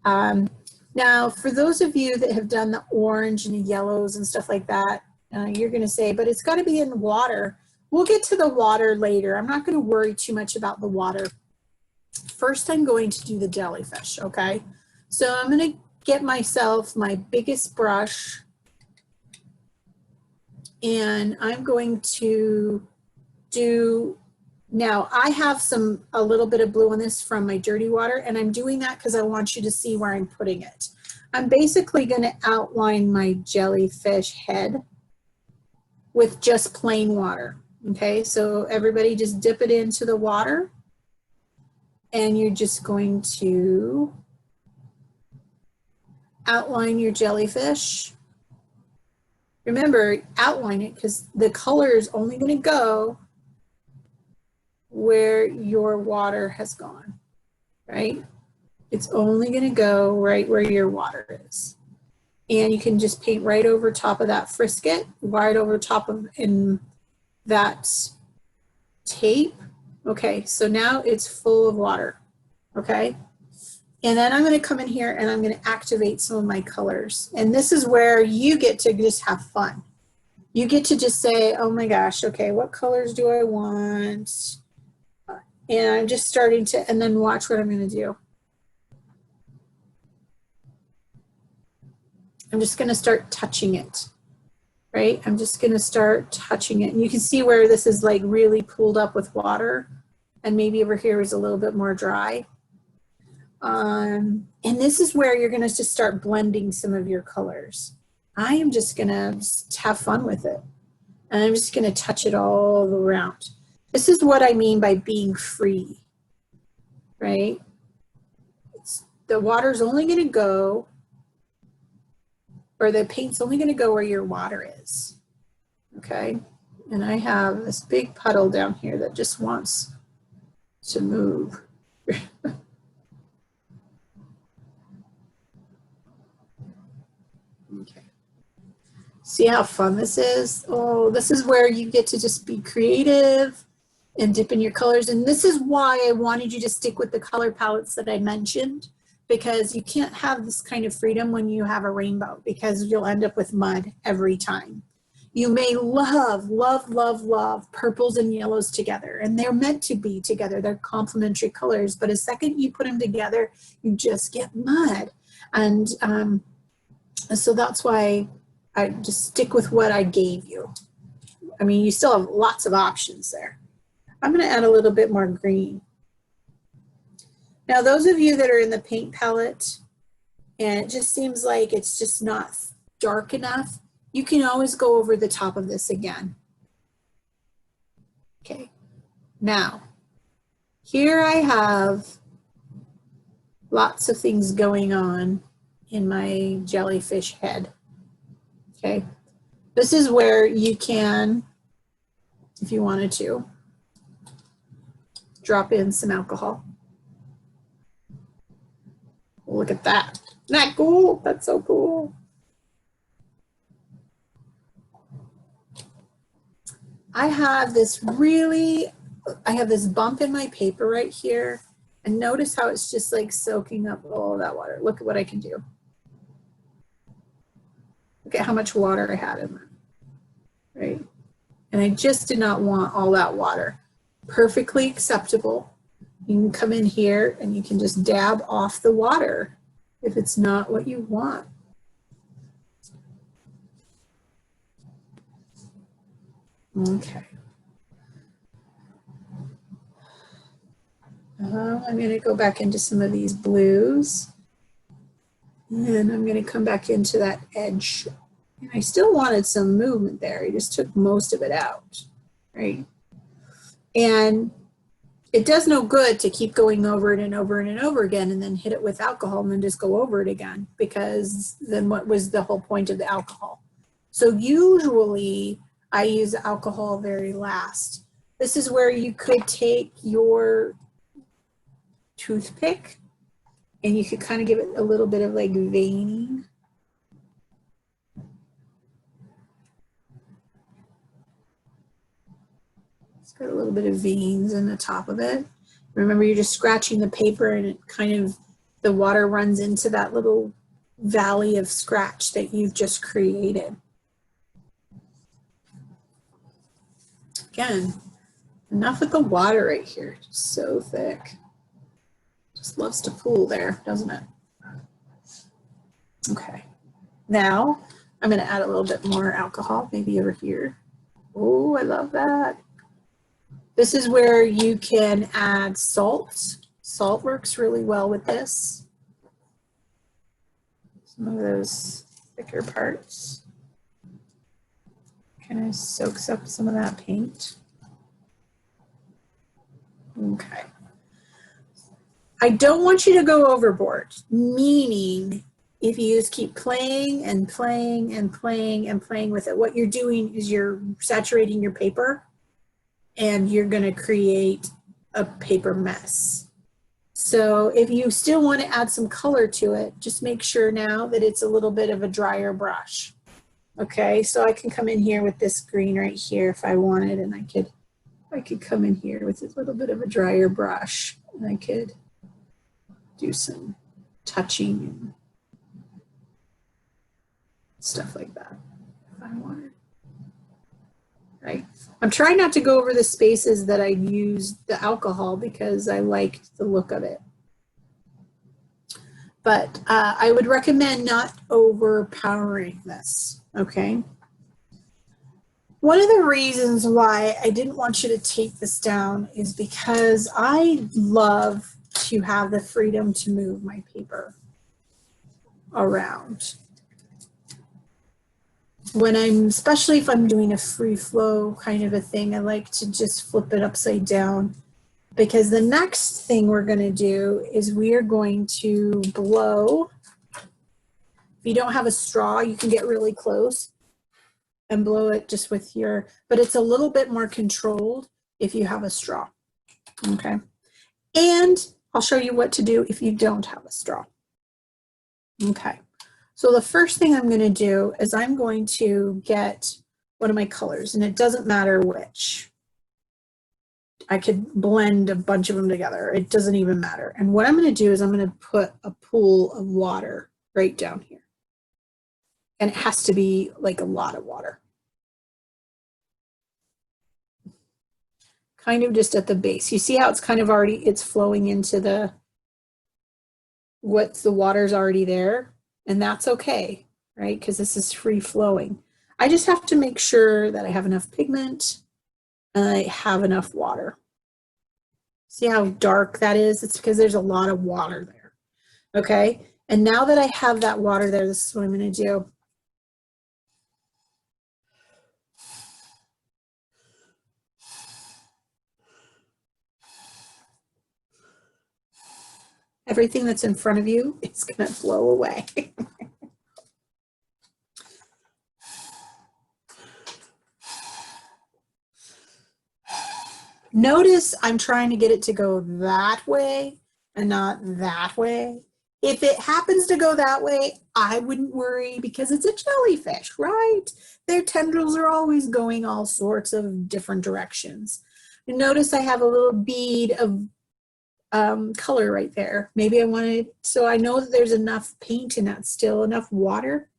now for those of you that have done the orange and the yellows and stuff like that, you're going to say, but it's got to be in water. We'll get to the water later. I'm not going to worry too much about the water. First, I'm going to do the jellyfish, okay? So I'm going to get myself my biggest brush, and I'm going to do, now I have a little bit of blue on this from my dirty water, and I'm doing that because I want you to see where I'm putting it. I'm basically going to outline my jellyfish head with just plain water, okay? So everybody just dip it into the water, and you're just going to outline your jellyfish. Remember, outline it because the color is only going to go where your water has gone, right? It's only going to go right where your water is. And you can just paint right over top of that frisket, right over top of in that tape. Okay, so now it's full of water, okay? And then I'm going to come in here and I'm going to activate some of my colors. And this is where you get to just have fun. You get to just say, oh my gosh, okay, what colors do I want? And I'm just starting to, and then watch what I'm going to do. I'm just going to start touching it, right? I'm just going to start touching it. And you can see where this is like really pulled up with water, and maybe over here is a little bit more dry. And this is where you're going to just start blending some of your colors. I am just going to have fun with it. And I'm just going to touch it all around. This is what I mean by being free, right? The water's only going to go, or the paint's only going to go where your water is, okay? And I have this big puddle down here that just wants to move. Okay. See how fun this is? Oh, this is where you get to just be creative and dip in your colors. And this is why I wanted you to stick with the color palettes that I mentioned, because you can't have this kind of freedom when you have a rainbow, because you'll end up with mud every time. You may love, love, love, love purples and yellows together, and they're meant to be together. They're complementary colors, but a second you put them together, you just get mud. And so that's why I just stick with what I gave you. I mean, you still have lots of options there. I'm going to add a little bit more green. Now, those of you that are in the paint palette, and it just seems like it's just not dark enough, you can always go over the top of this again. Okay, now here I have lots of things going on in my jellyfish head. Okay, this is where you can, if you wanted to, drop in some alcohol. Look at that. Isn't that cool? That's so cool. I have this bump in my paper right here, and notice how it's just like soaking up all that water. Look at what I can do. Look at how much water I had in there, right? And I just did not want all that water. Perfectly acceptable. You can come in here and you can just dab off the water if it's not what you want. Okay. I'm going to go back into some of these blues. And I'm going to come back into that edge. And I still wanted some movement there. I just took most of it out, right? And it does no good to keep going over it and over and over again and then hit it with alcohol and then just go over it again, because then what was the whole point of the alcohol? So usually I use alcohol very last. This is where you could take your toothpick and you could kind of give it a little bit of like veining. It's got a little bit of veins in the top of it. Remember, you're just scratching the paper and it kind of, the water runs into that little valley of scratch that you've just created. Again, enough with the water right here. Just so thick. Just loves to pool there, doesn't it? Okay. Now I'm going to add a little bit more alcohol, maybe over here. Oh, I love that. This is where you can add salt. Salt works really well with this. Some of those thicker parts. Kind of soaks up some of that paint. Okay. I don't want you to go overboard, meaning if you just keep playing and playing and playing and playing with it, what you're doing is you're saturating your paper and you're going to create a paper mess. So if you still want to add some color to it, just make sure now that it's a little bit of a drier brush. Okay, so I can come in here with this green right here if I wanted, and I could come in here with a little bit of a drier brush, and I could do some touching and stuff like that if I wanted. Right. I'm trying not to go over the spaces that I used the alcohol because I liked the look of it. But I would recommend not overpowering this, okay? One of the reasons why I didn't want you to take this down is because I love to have the freedom to move my paper around. When especially if I'm doing a free flow kind of a thing, I like to just flip it upside down, because the next thing we're going to do is we are going to blow. If you don't have a straw, you can get really close and blow it just with your, but it's a little bit more controlled if you have a straw, okay? And I'll show you what to do if you don't have a straw. Okay, so the first thing I'm going to do is I'm going to get one of my colors, and it doesn't matter which. I could blend a bunch of them together. It doesn't even matter. And what I'm going to do is I'm going to put a pool of water right down here. And it has to be like a lot of water. Kind of just at the base. You see how it's kind of already, it's flowing into the, the water's already there, and that's okay, right? Because this is free flowing. I just have to make sure that I have enough pigment and I have enough water. See how dark that is? It's because there's a lot of water there, okay? And now that I have that water there, this is what I'm going to do. Everything that's in front of you is going to blow away. Notice I'm trying to get it to go that way and not that way. If it happens to go that way, I wouldn't worry because it's a jellyfish, right? Their tendrils are always going all sorts of different directions. And notice I have a little bead of color right there. Maybe I wanted, so I know that there's enough paint in that still, enough water,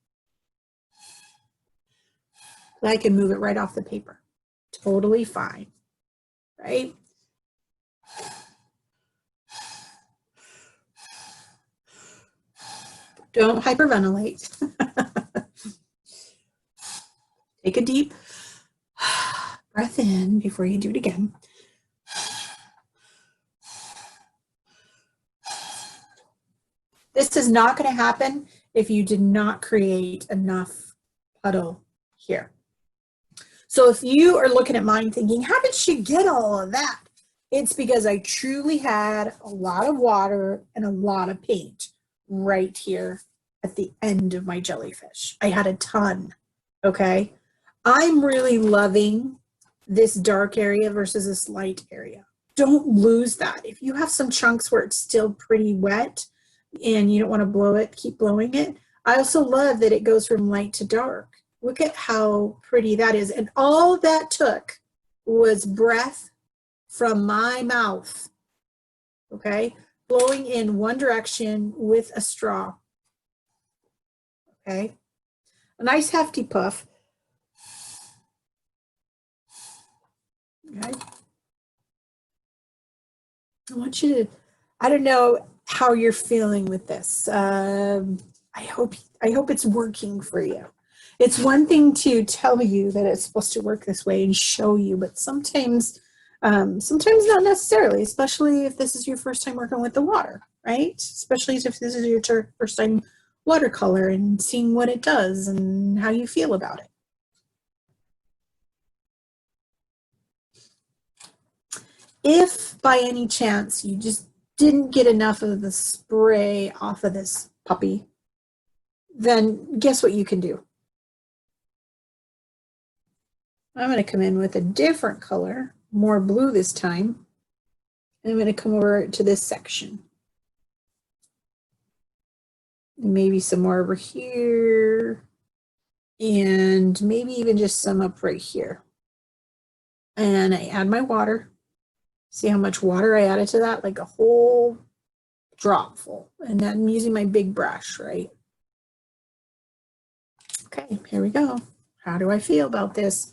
that I can move it right off the paper. Totally fine, right? Don't hyperventilate. Take a deep breath in before you do it again. This is not going to happen if you did not create enough puddle here. So if you are looking at mine thinking, how did she get all of that? It's because I truly had a lot of water and a lot of paint right here at the end of my jellyfish. I had a ton, okay? I'm really loving this dark area versus this light area. Don't lose that. If you have some chunks where it's still pretty wet and you don't want to blow it, keep blowing it. I also love that it goes from light to dark. Look at how pretty that is. And all that took was breath from my mouth, okay? Blowing in one direction with a straw, okay? A nice hefty puff. Okay. I want you to, I don't know how you're feeling with this. I hope it's working for you. It's one thing to tell you that it's supposed to work this way and show you, but sometimes not necessarily, especially if this is your first time working with the water, right? Especially if this is your first time watercolor and seeing what it does and how you feel about it. If by any chance you just didn't get enough of the spray off of this puppy, then guess what you can do? I'm going to come in with a different color, more blue this time. And I'm going to come over to this section. And maybe some more over here. And maybe even just some up right here. And I add my water. See how much water I added to that? Like a whole drop full. And then I'm using my big brush, right? Okay, here we go. How do I feel about this?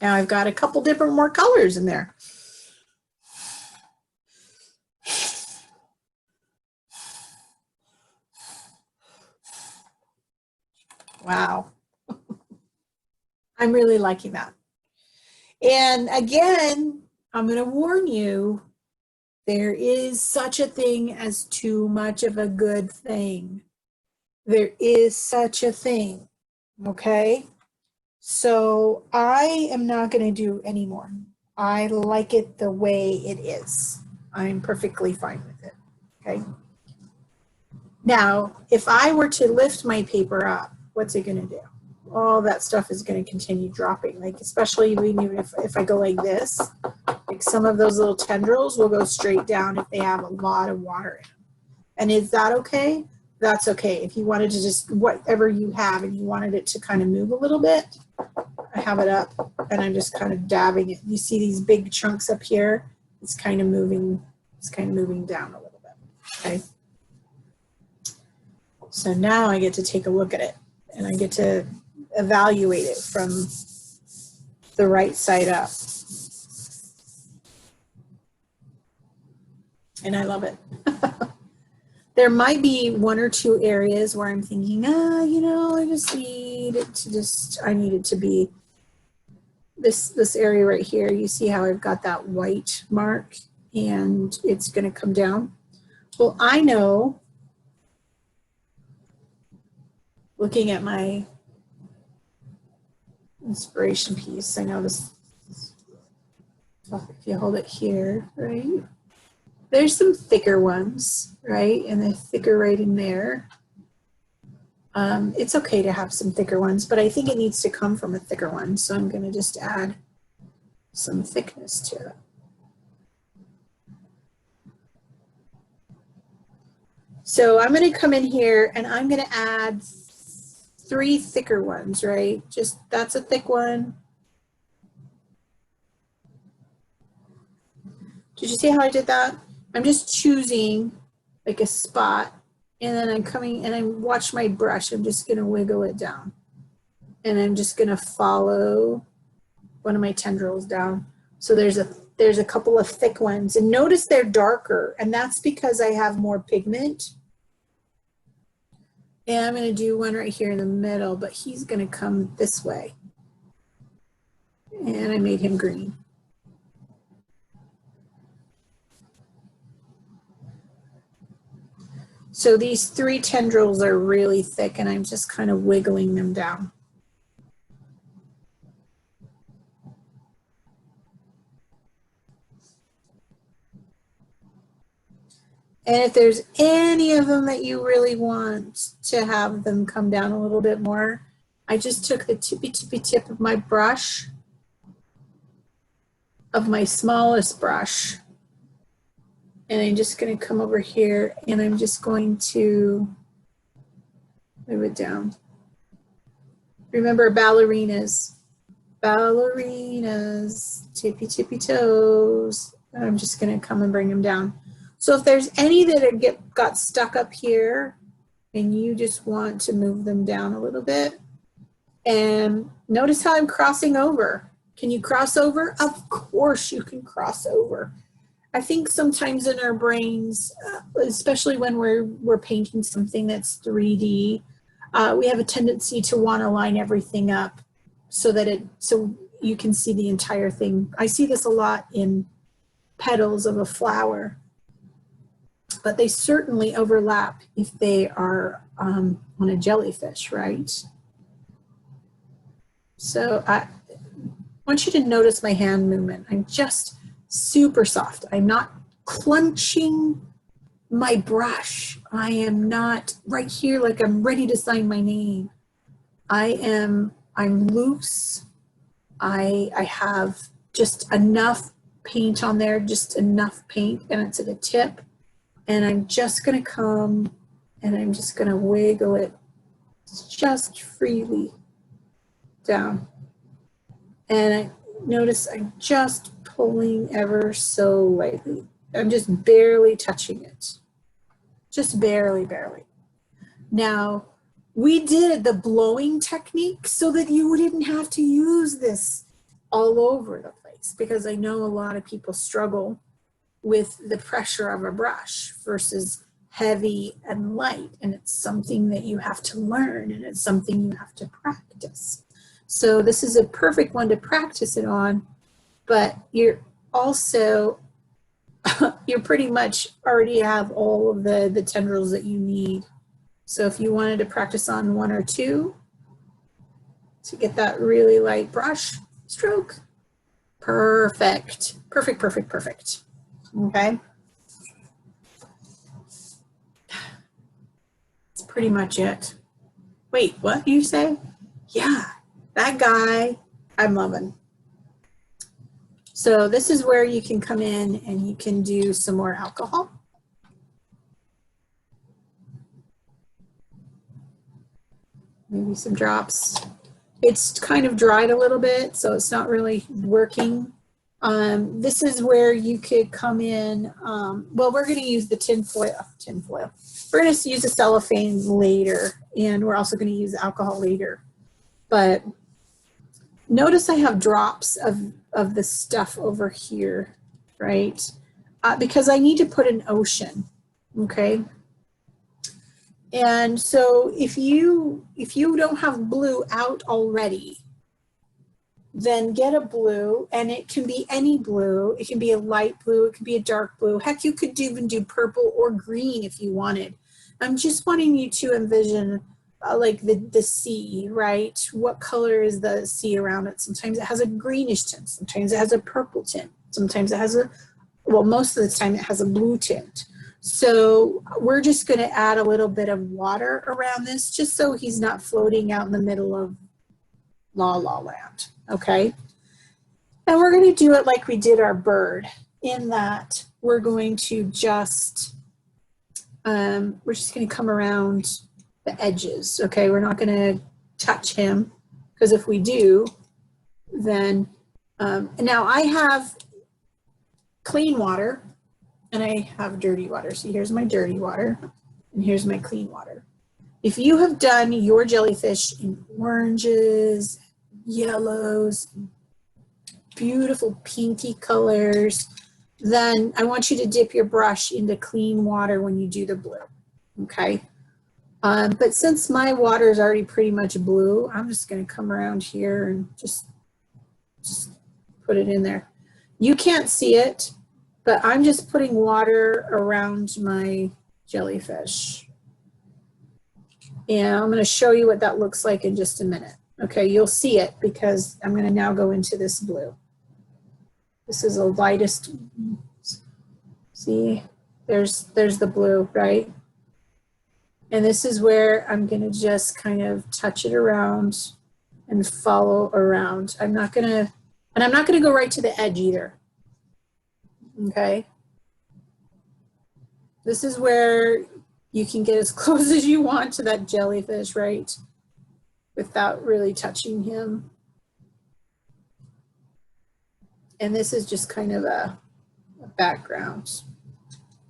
Now I've got a couple different more colors in there. Wow. I'm really liking that. And again, I'm going to warn you, there is such a thing as too much of a good thing. There is such a thing, okay? So I am not going to do any more. I like it the way it is. I'm perfectly fine with it, okay? Now, if I were to lift my paper up, what's it going to do? All that stuff is going to continue dropping, like especially if I go like this, like some of those little tendrils will go straight down if they have a lot of water in them. And is that okay? That's okay. If you wanted to just, whatever you have and you wanted it to kind of move a little bit, I have it up and I'm just kind of dabbing it. You see these big chunks up here? It's kind of moving down a little bit, okay? So now I get to take a look at it and I get to evaluate it from the right side up. And I love it. There might be one or two areas where I'm thinking, you know, I just need it to I need it to be this area right here. You see how I've got that white mark and it's going to come down. Well, I know looking at my inspiration piece, I noticed if you hold it here, right? There's some thicker ones, right? And they're thicker right in there. It's okay to have some thicker ones, but I think it needs to come from a thicker one. So I'm going to just add some thickness to it. So I'm going to come in here and I'm going to add 3 thicker ones, right? Just that's a thick one. Did you see how I did that? I'm just choosing like a spot, and then I'm coming and I watch my brush. I'm just going to wiggle it down, and I'm just going to follow one of my tendrils down. So there's a couple of thick ones, and notice they're darker, and that's because I have more pigment. And I'm going to do one right here in the middle, but he's going to come this way. And I made him green. So these 3 tendrils are really thick, and I'm just kind of wiggling them down. And if there's any of them that you really want to have them come down a little bit more, I just took the tippy tip of my brush, of my smallest brush, and I'm just going to come over here and I'm just going to move it down. Remember, ballerinas, tippy toes. And I'm just going to come and bring them down. So if there's any that got stuck up here and you just want to move them down a little bit, and notice how I'm crossing over. Can you cross over? Of course you can cross over. I think sometimes in our brains, especially when we're painting something that's 3D, we have a tendency to want to line everything up so you can see the entire thing. I see this a lot in petals of a flower, but they certainly overlap if they are on a jellyfish, right? So I want you to notice my hand movement. I'm just super soft. I'm not clenching my brush. I am not right here like I'm ready to sign my name. I'm loose. I have just enough paint on there, just enough paint, and it's at the tip. And I'm just gonna come and I'm just gonna wiggle it just freely down. And I notice I'm just pulling ever so lightly. I'm just barely touching it. Just barely. Now, we did the blowing technique so that you didn't have to use this all over the place, because I know a lot of people struggle with the pressure of a brush versus heavy and light. And it's something that you have to learn, and it's something you have to practice. So this is a perfect one to practice it on, but you're also, you pretty much already have all of the tendrils that you need. So if you wanted to practice on 1 or 2 to get that really light brush stroke, perfect. Okay. That's pretty much it. Wait, what you say? Yeah, that guy I'm loving. So this is where you can come in and you can do some more alcohol. Maybe some drops. It's kind of dried a little bit, so it's not really working. This is where you could come in. Well, we're going to use the tin foil. We're going to use the cellophane later, and we're also going to use alcohol later. But notice I have drops of the stuff over here, right? Because I need to put an ocean, okay? And so if you don't have blue out already, then get a blue, and it can be any blue. It can be a light blue, it can be a dark blue. Heck, you could even do purple or green if you wanted. I'm just wanting you to envision like the sea, right? What color is the sea around it? Sometimes it has a greenish tint. Sometimes it has a purple tint. Sometimes it has well, most of the time it has a blue tint. So we're just going to add a little bit of water around this just so he's not floating out in the middle of La La Land, okay? And we're going to do it like we did our bird, in that we're going to just, we're just going to come around the edges, okay? We're not going to touch him, because if we do, then, now I have clean water and I have dirty water. So here's my dirty water and here's my clean water. If you have done your jellyfish in oranges, yellows, beautiful pinky colors, then I want you to dip your brush into clean water when you do the blue, okay? But since my water is already pretty much blue, I'm just gonna come around here and just put it in there. You can't see it, but I'm just putting water around my jellyfish. And I'm gonna show you what that looks like in just a minute. Okay, you'll see it because I'm gonna now go into this blue. This is the lightest, see, there's the blue, right? And this is where I'm gonna just kind of touch it around and follow around. I'm not gonna go right to the edge either, okay? This is where you can get as close as you want to that jellyfish, right? Without really touching him. And this is just kind of a background.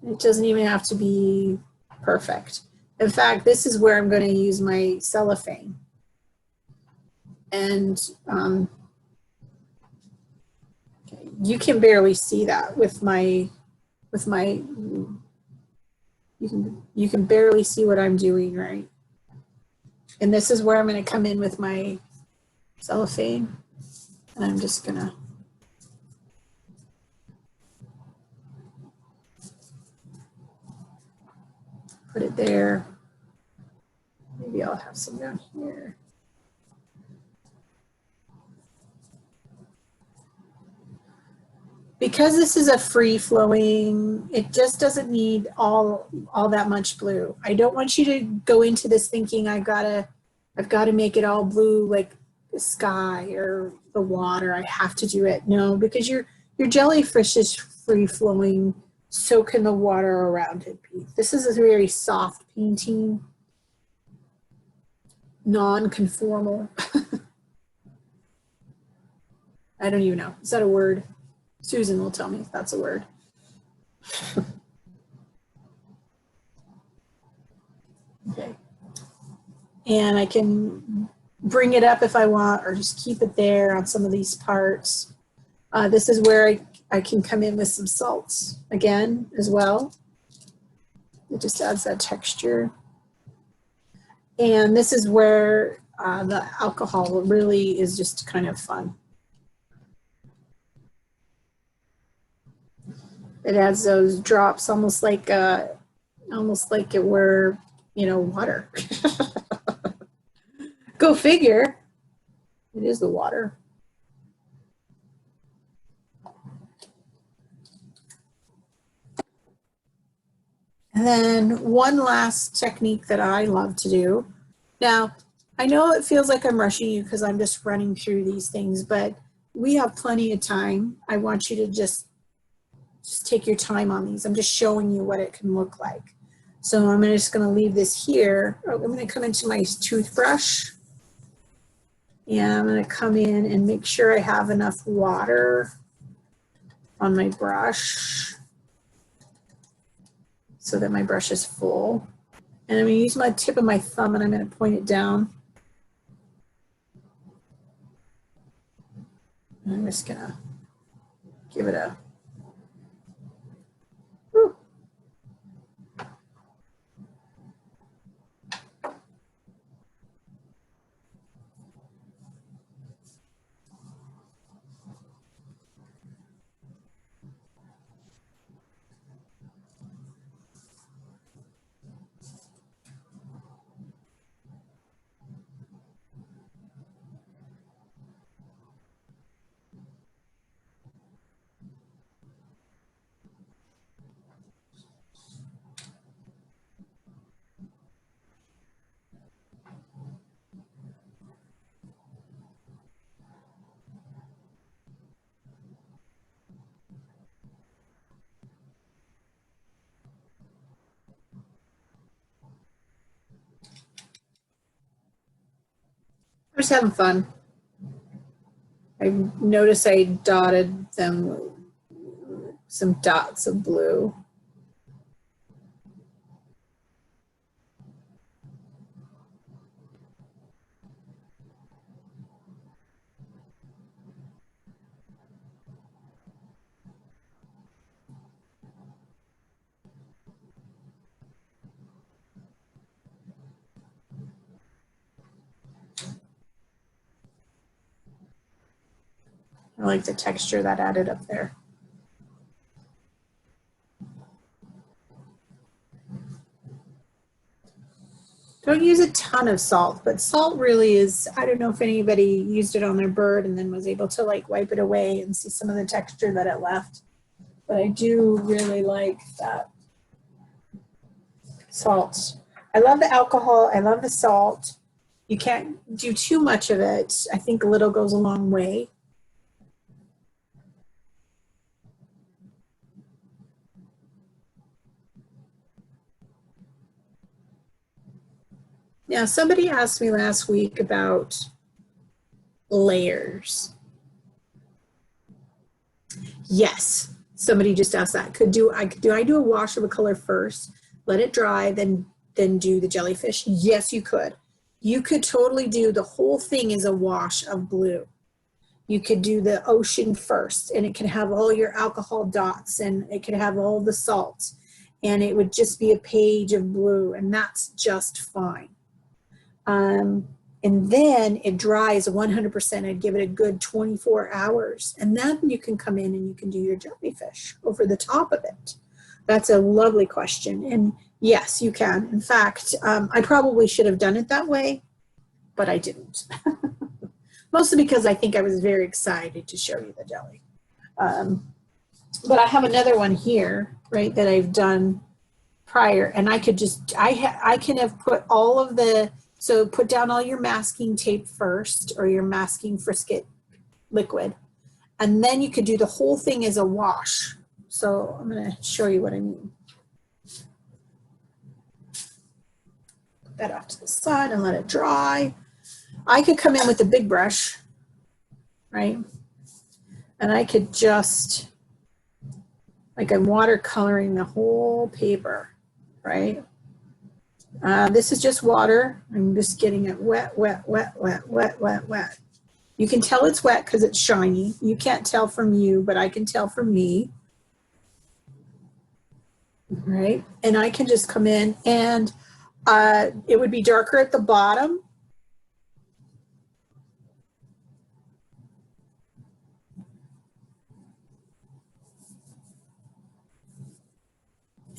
It doesn't even have to be perfect. In fact, this is where I'm going to use my cellophane. And okay, you can barely see that with my, you can barely see what I'm doing, right? And this is where I'm going to come in with my cellophane. And I'm just going to put it there. Maybe I'll have some down here. Because this is a free flowing, it just doesn't need all that much blue. I don't want you to go into this thinking I've got to make it all blue like the sky or the water. I have to do it. No, because your jellyfish is free flowing. So can the water around it be. This is a very soft painting, non-conformal. I don't even know. Is that a word? Susan will tell me if that's a word. Okay. And I can bring it up if I want, or just keep it there on some of these parts. This is where I can come in with some salts again as well. It just adds that texture. And this is where the alcohol really is just kind of fun. It adds those drops almost like it were, you know, water. Go figure. It is the water. And then one last technique that I love to do. Now, I know it feels like I'm rushing you because I'm just running through these things, but we have plenty of time. I want you to just take your time on these. I'm just showing you what it can look like. So I'm just going to leave this here. I'm going to come into my toothbrush. And I'm going to come in and make sure I have enough water on my brush so that my brush is full. And I'm going to use my tip of my thumb and I'm going to point it down. And I'm just going to give it a whew. I'm just having fun. I noticed I dotted them with some dots of blue. I like the texture that added up there. Don't use a ton of salt, but salt really is, I don't know if anybody used it on their bird and then was able to like wipe it away and see some of the texture that it left. But I do really like that salt. I love the alcohol. I love the salt. You can't do too much of it. I think a little goes a long way. Now, somebody asked me last week about layers. Yes, somebody just asked that. Do I do a wash of a color first, let it dry, then do the jellyfish? Yes, you could. You could totally do the whole thing as a wash of blue. You could do the ocean first, and it could have all your alcohol dots, and it could have all the salt, and it would just be a page of blue, and that's just fine. And then it dries 100%. I'd give it a good 24 hours. And then you can come in and you can do your jellyfish over the top of it. That's a lovely question. And yes, you can. In fact, I probably should have done it that way, but I didn't. Mostly because I think I was very excited to show you the jelly. But I have another one here, right, that I've done prior. And I could just, I can have put all of the, so put down all your masking tape first, or your masking frisket liquid. And then you could do the whole thing as a wash. So I'm going to show you what I mean. Put that off to the side and let it dry. I could come in with a big brush, right? And I could just, like I'm watercoloring the whole paper, right? This is just water. I'm just getting it wet, wet, wet, wet, wet, wet, wet. You can tell it's wet because it's shiny. You can't tell from you, but I can tell from me. Right? And I can just come in and it would be darker at the bottom.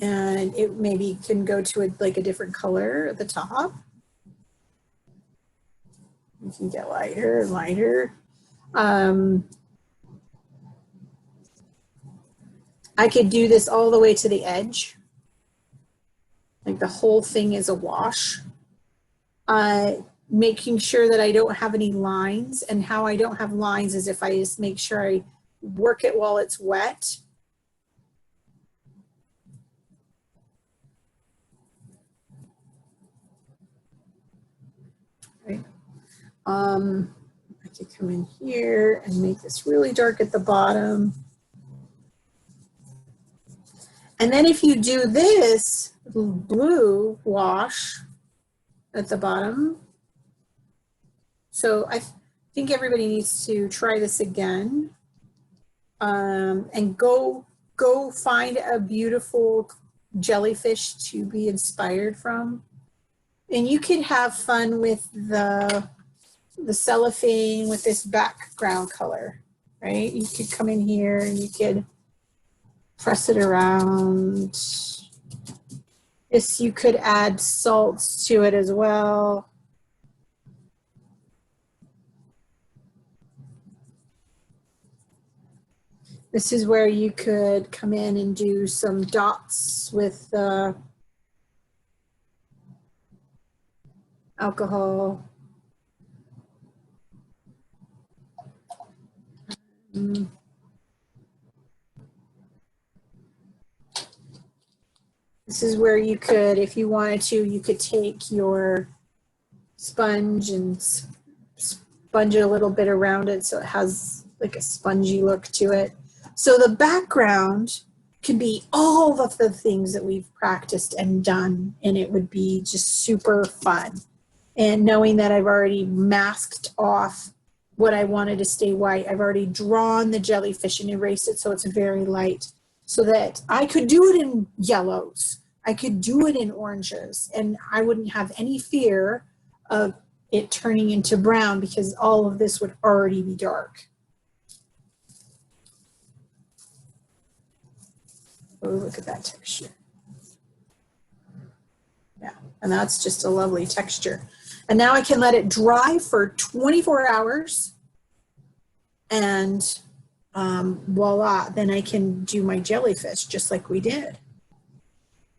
And it maybe can go to like a different color at the top. You can get lighter and lighter. I could do this all the way to the edge. Like the whole thing is a wash. Making sure that I don't have any lines, and how I don't have lines is if I just make sure I work it while it's wet. Right. I could come in here and make this really dark at the bottom. And then if you do this blue wash at the bottom, so I think everybody needs to try this again, and go find a beautiful jellyfish to be inspired from. And you could have fun with the cellophane with this background color, right? You could come in here and you could press it around. This, you could add salts to it as well. This is where you could come in and do some dots with alcohol. This is where you could, if you wanted to, you could take your sponge and sponge it a little bit around it so it has like a spongy look to it. So the background can be all of the things that we've practiced and done, and it would be just super fun. And knowing that I've already masked off what I wanted to stay white, I've already drawn the jellyfish and erased it so it's very light, so that I could do it in yellows, I could do it in oranges, and I wouldn't have any fear of it turning into brown because all of this would already be dark. Oh, look at that texture. Yeah, and that's just a lovely texture. And now I can let it dry for 24 hours and voila, then I can do my jellyfish just like we did.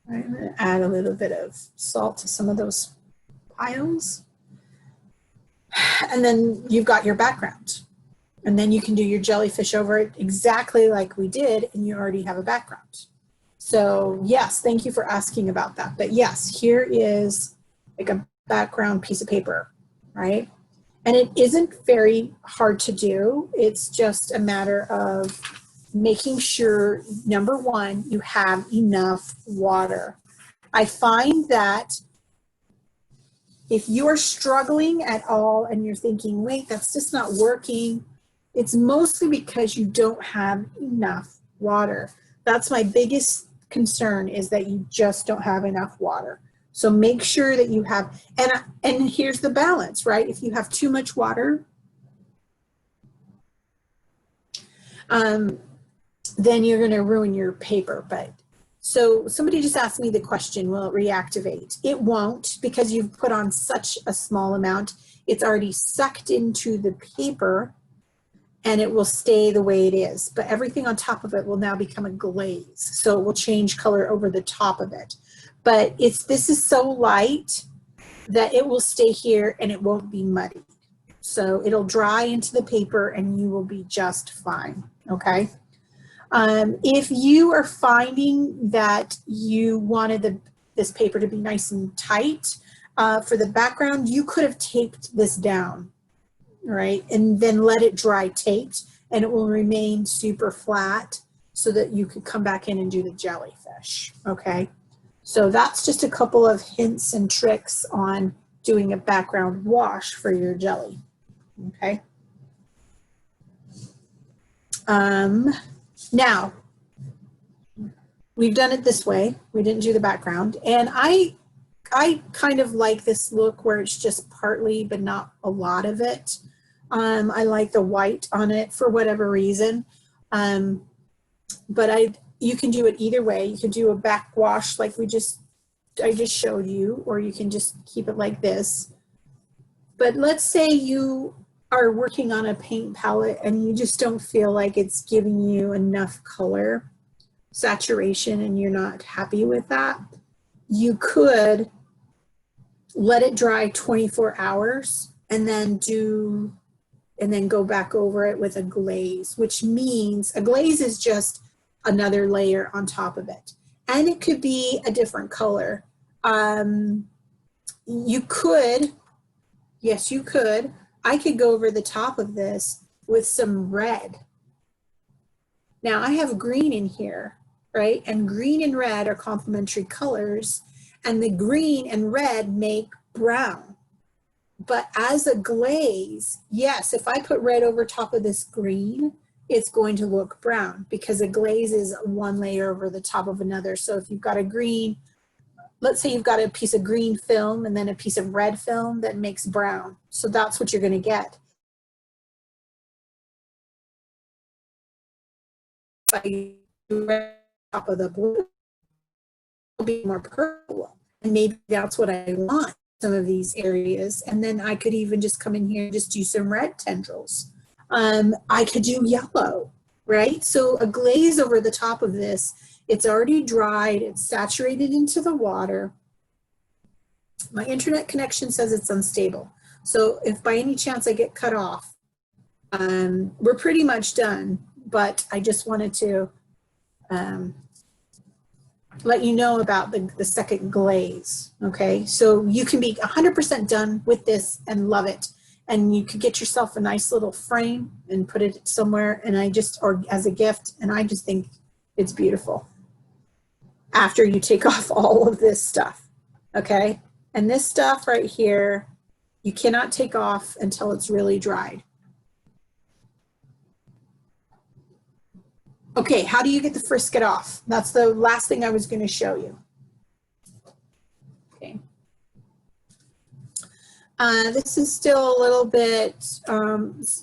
Right, I'm gonna add a little bit of salt to some of those piles. And then you've got your background. And then you can do your jellyfish over it exactly like we did, and you already have a background. So yes, thank you for asking about that. But yes, here is like a background piece of paper, right? And it isn't very hard to do. It's just a matter of making sure, number one, you have enough water. I find that if you are struggling at all and you're thinking, wait, that's just not working, it's mostly because you don't have enough water. That's my biggest concern, is that you just don't have enough water. So make sure that you have, and here's the balance, right? If you have too much water, then you're going to ruin your paper. But so somebody just asked me the question, will it reactivate? It won't, because you've put on such a small amount. It's already sucked into the paper and it will stay the way it is. But everything on top of it will now become a glaze. So it will change color over the top of it. But this is so light that it will stay here and it won't be muddy. So it'll dry into the paper and you will be just fine, okay? If you are finding that you wanted this paper to be nice and tight for the background, you could have taped this down, right? And then let it dry taped, and it will remain super flat so that you could come back in and do the jellyfish, okay? So that's just a couple of hints and tricks on doing a background wash for your jelly, okay? Now, we've done it this way. We didn't do the background. And I kind of like this look where it's just partly, but not a lot of it. I like the white on it for whatever reason. But you can do it either way. You can do a back wash like I just showed you, or you can just keep it like this. But let's say you are working on a paint palette and you just don't feel like it's giving you enough color saturation and you're not happy with that. You could let it dry 24 hours and then go back over it with a glaze, which means a glaze is just another layer on top of it. And it could be a different color. You could, yes, you could. I could go over the top of this with some red. Now I have green in here, right? And green and red are complementary colors, and the green and red make brown. But as a glaze, yes, if I put red over top of this green, it's going to look brown because a glaze is one layer over the top of another. So if you've got a green, let's say you've got a piece of green film and then a piece of red film that makes brown. So that's what you're going to get. By top of the blue, it'll be more purple. And maybe that's what I want, some of these areas. And then I could even just come in here and just do some red tendrils. I could do yellow, right? So a glaze over the top of this, it's already dried, it's saturated into the water. My internet connection says it's unstable. So if by any chance I get cut off, we're pretty much done, but I just wanted to let you know about the second glaze, okay? So you can be 100% done with this and love it. and you could get yourself a nice little frame and put it somewhere, and or as a gift, and I just think it's beautiful. After you take off all of this stuff, okay? And this stuff right here, you cannot take off until it's really dried. Okay, how do you get the frisket off? That's the last thing I was going to show you. Okay. This is still a little bit,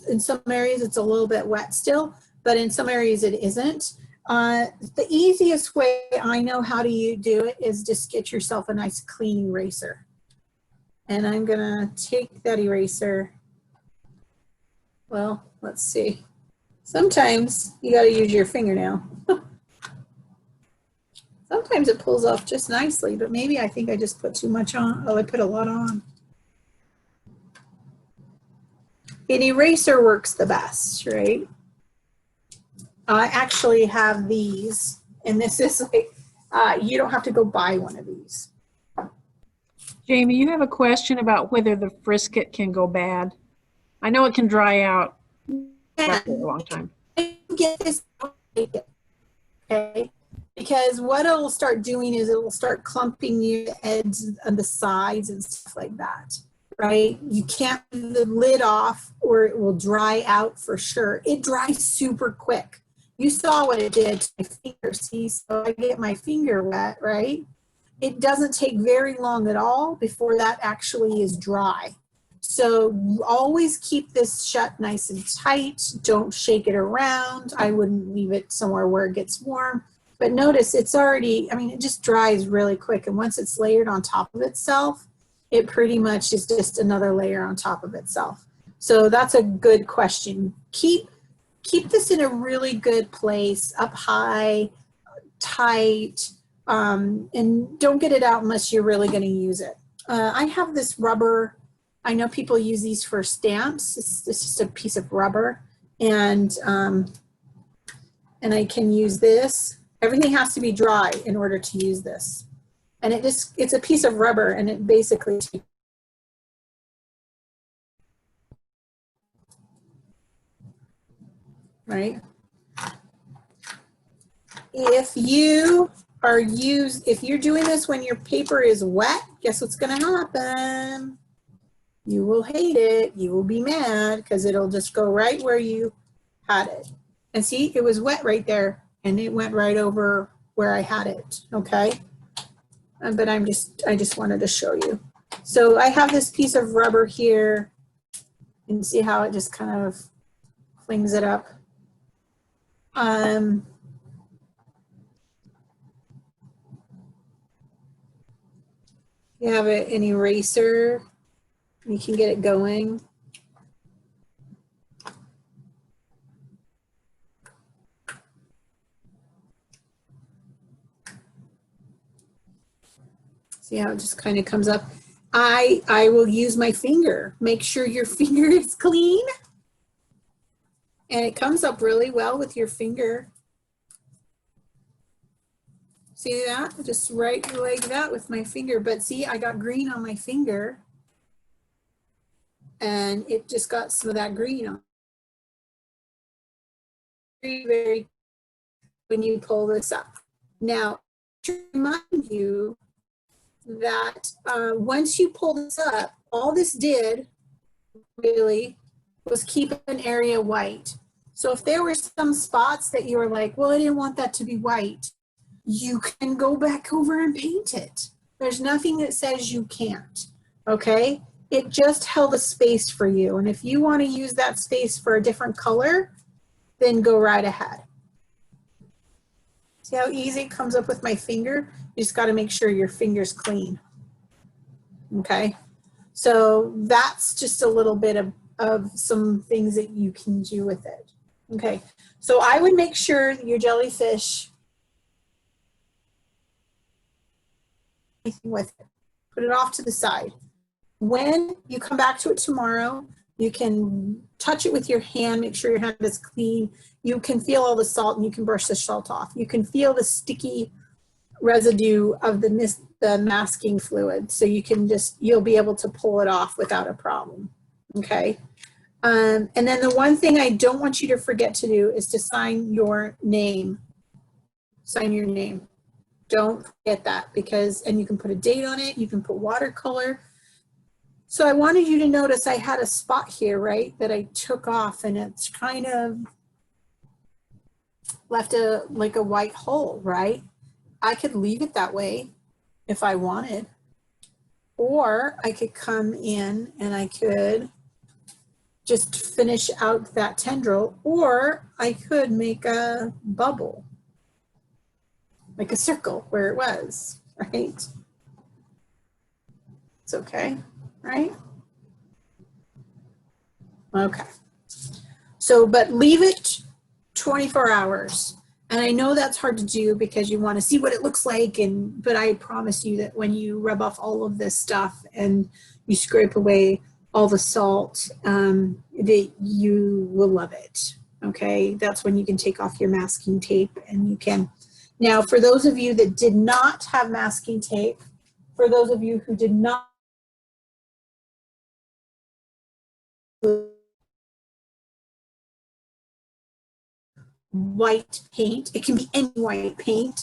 in some areas it's a little bit wet still, but in some areas it isn't. The easiest way I know how to do it is just get yourself a nice clean eraser. And I'm gonna take that eraser. Well, let's see. Sometimes you gotta use your fingernail. Sometimes it pulls off just nicely, but maybe I think I just put too much on. Oh, I put a lot on. An eraser works the best, right? I actually have these, and this is like, you don't have to go buy one of these. Jamie, you have a question about whether the frisket can go bad. I know it can dry out after a long time. Get this, okay? Because what it'll start doing is it will start clumping you the edges and the sides and stuff like that, right? You can't leave the lid off or it will dry out for sure. It dries super quick. You saw what it did to my finger, see? So I get my finger wet, right? It doesn't take very long at all before that actually is dry. So always keep this shut nice and tight. Don't shake it around. I wouldn't leave it somewhere where it gets warm. But notice it's already, I mean, it just dries really quick. And once it's layered on top of itself, it pretty much is just another layer on top of itself. So that's a good question. Keep this in a really good place, up high, tight, and don't get it out unless you're really going to use it. I have this rubber. I know people use these for stamps. It's just a piece of rubber, and I can use this. Everything has to be dry in order to use this, and it's a piece of rubber, and it basically. Right. If you're doing this when your paper is wet, guess what's going to happen? You will hate it. You will be mad because it'll just go right where you had it. And see, it was wet right there, and it went right over where I had it. Okay. But I just wanted to show you. So I have this piece of rubber here. You can see how it just kind of flings it up. You have an eraser, you can get it going. See how it just kind of comes up. I will use my finger. Make sure your finger is clean. And it comes up really well with your finger. See that? Just right like that with my finger. But see, I got green on my finger. And it just got some of that green on. Very when you pull this up. Now, to remind you that once you pull this up, all this did really was keep an area white. So if there were some spots that you were like, well, I didn't want that to be white, you can go back over and paint it. There's nothing that says you can't, okay? It just held a space for you. And if you want to use that space for a different color, then go right ahead. See how easy it comes up with my finger? You just got to make sure your finger's clean, okay? So that's just a little bit of some things that you can do with it. Okay, so I would make sure that your jellyfish, with it, put it off to the side. When you come back to it tomorrow, you can touch it with your hand, make sure your hand is clean. You can feel all the salt and you can brush the salt off. You can feel the sticky residue of the masking fluid. So you can you'll be able to pull it off without a problem. Okay. And then the one thing I don't want you to forget to do is to sign your name. Sign your name. Don't forget that, because, and you can put a date on it, you can put watercolor. So I wanted you to notice I had a spot here, right, that I took off, and it's kind of left like a white hole, right? I could leave it that way if I wanted. Or I could come in and I could just finish out that tendril, or I could make a bubble, like a circle where it was, right? It's okay, right? Okay. So, but leave it 24 hours. And I know that's hard to do because you want to see what it looks like, but I promise you that when you rub off all of this stuff and you scrape away all the salt, that you will love it. Okay, that's when you can take off your masking tape and you can. Now, for those of you that did not have masking tape, for those of you who did not white paint, it can be any white paint,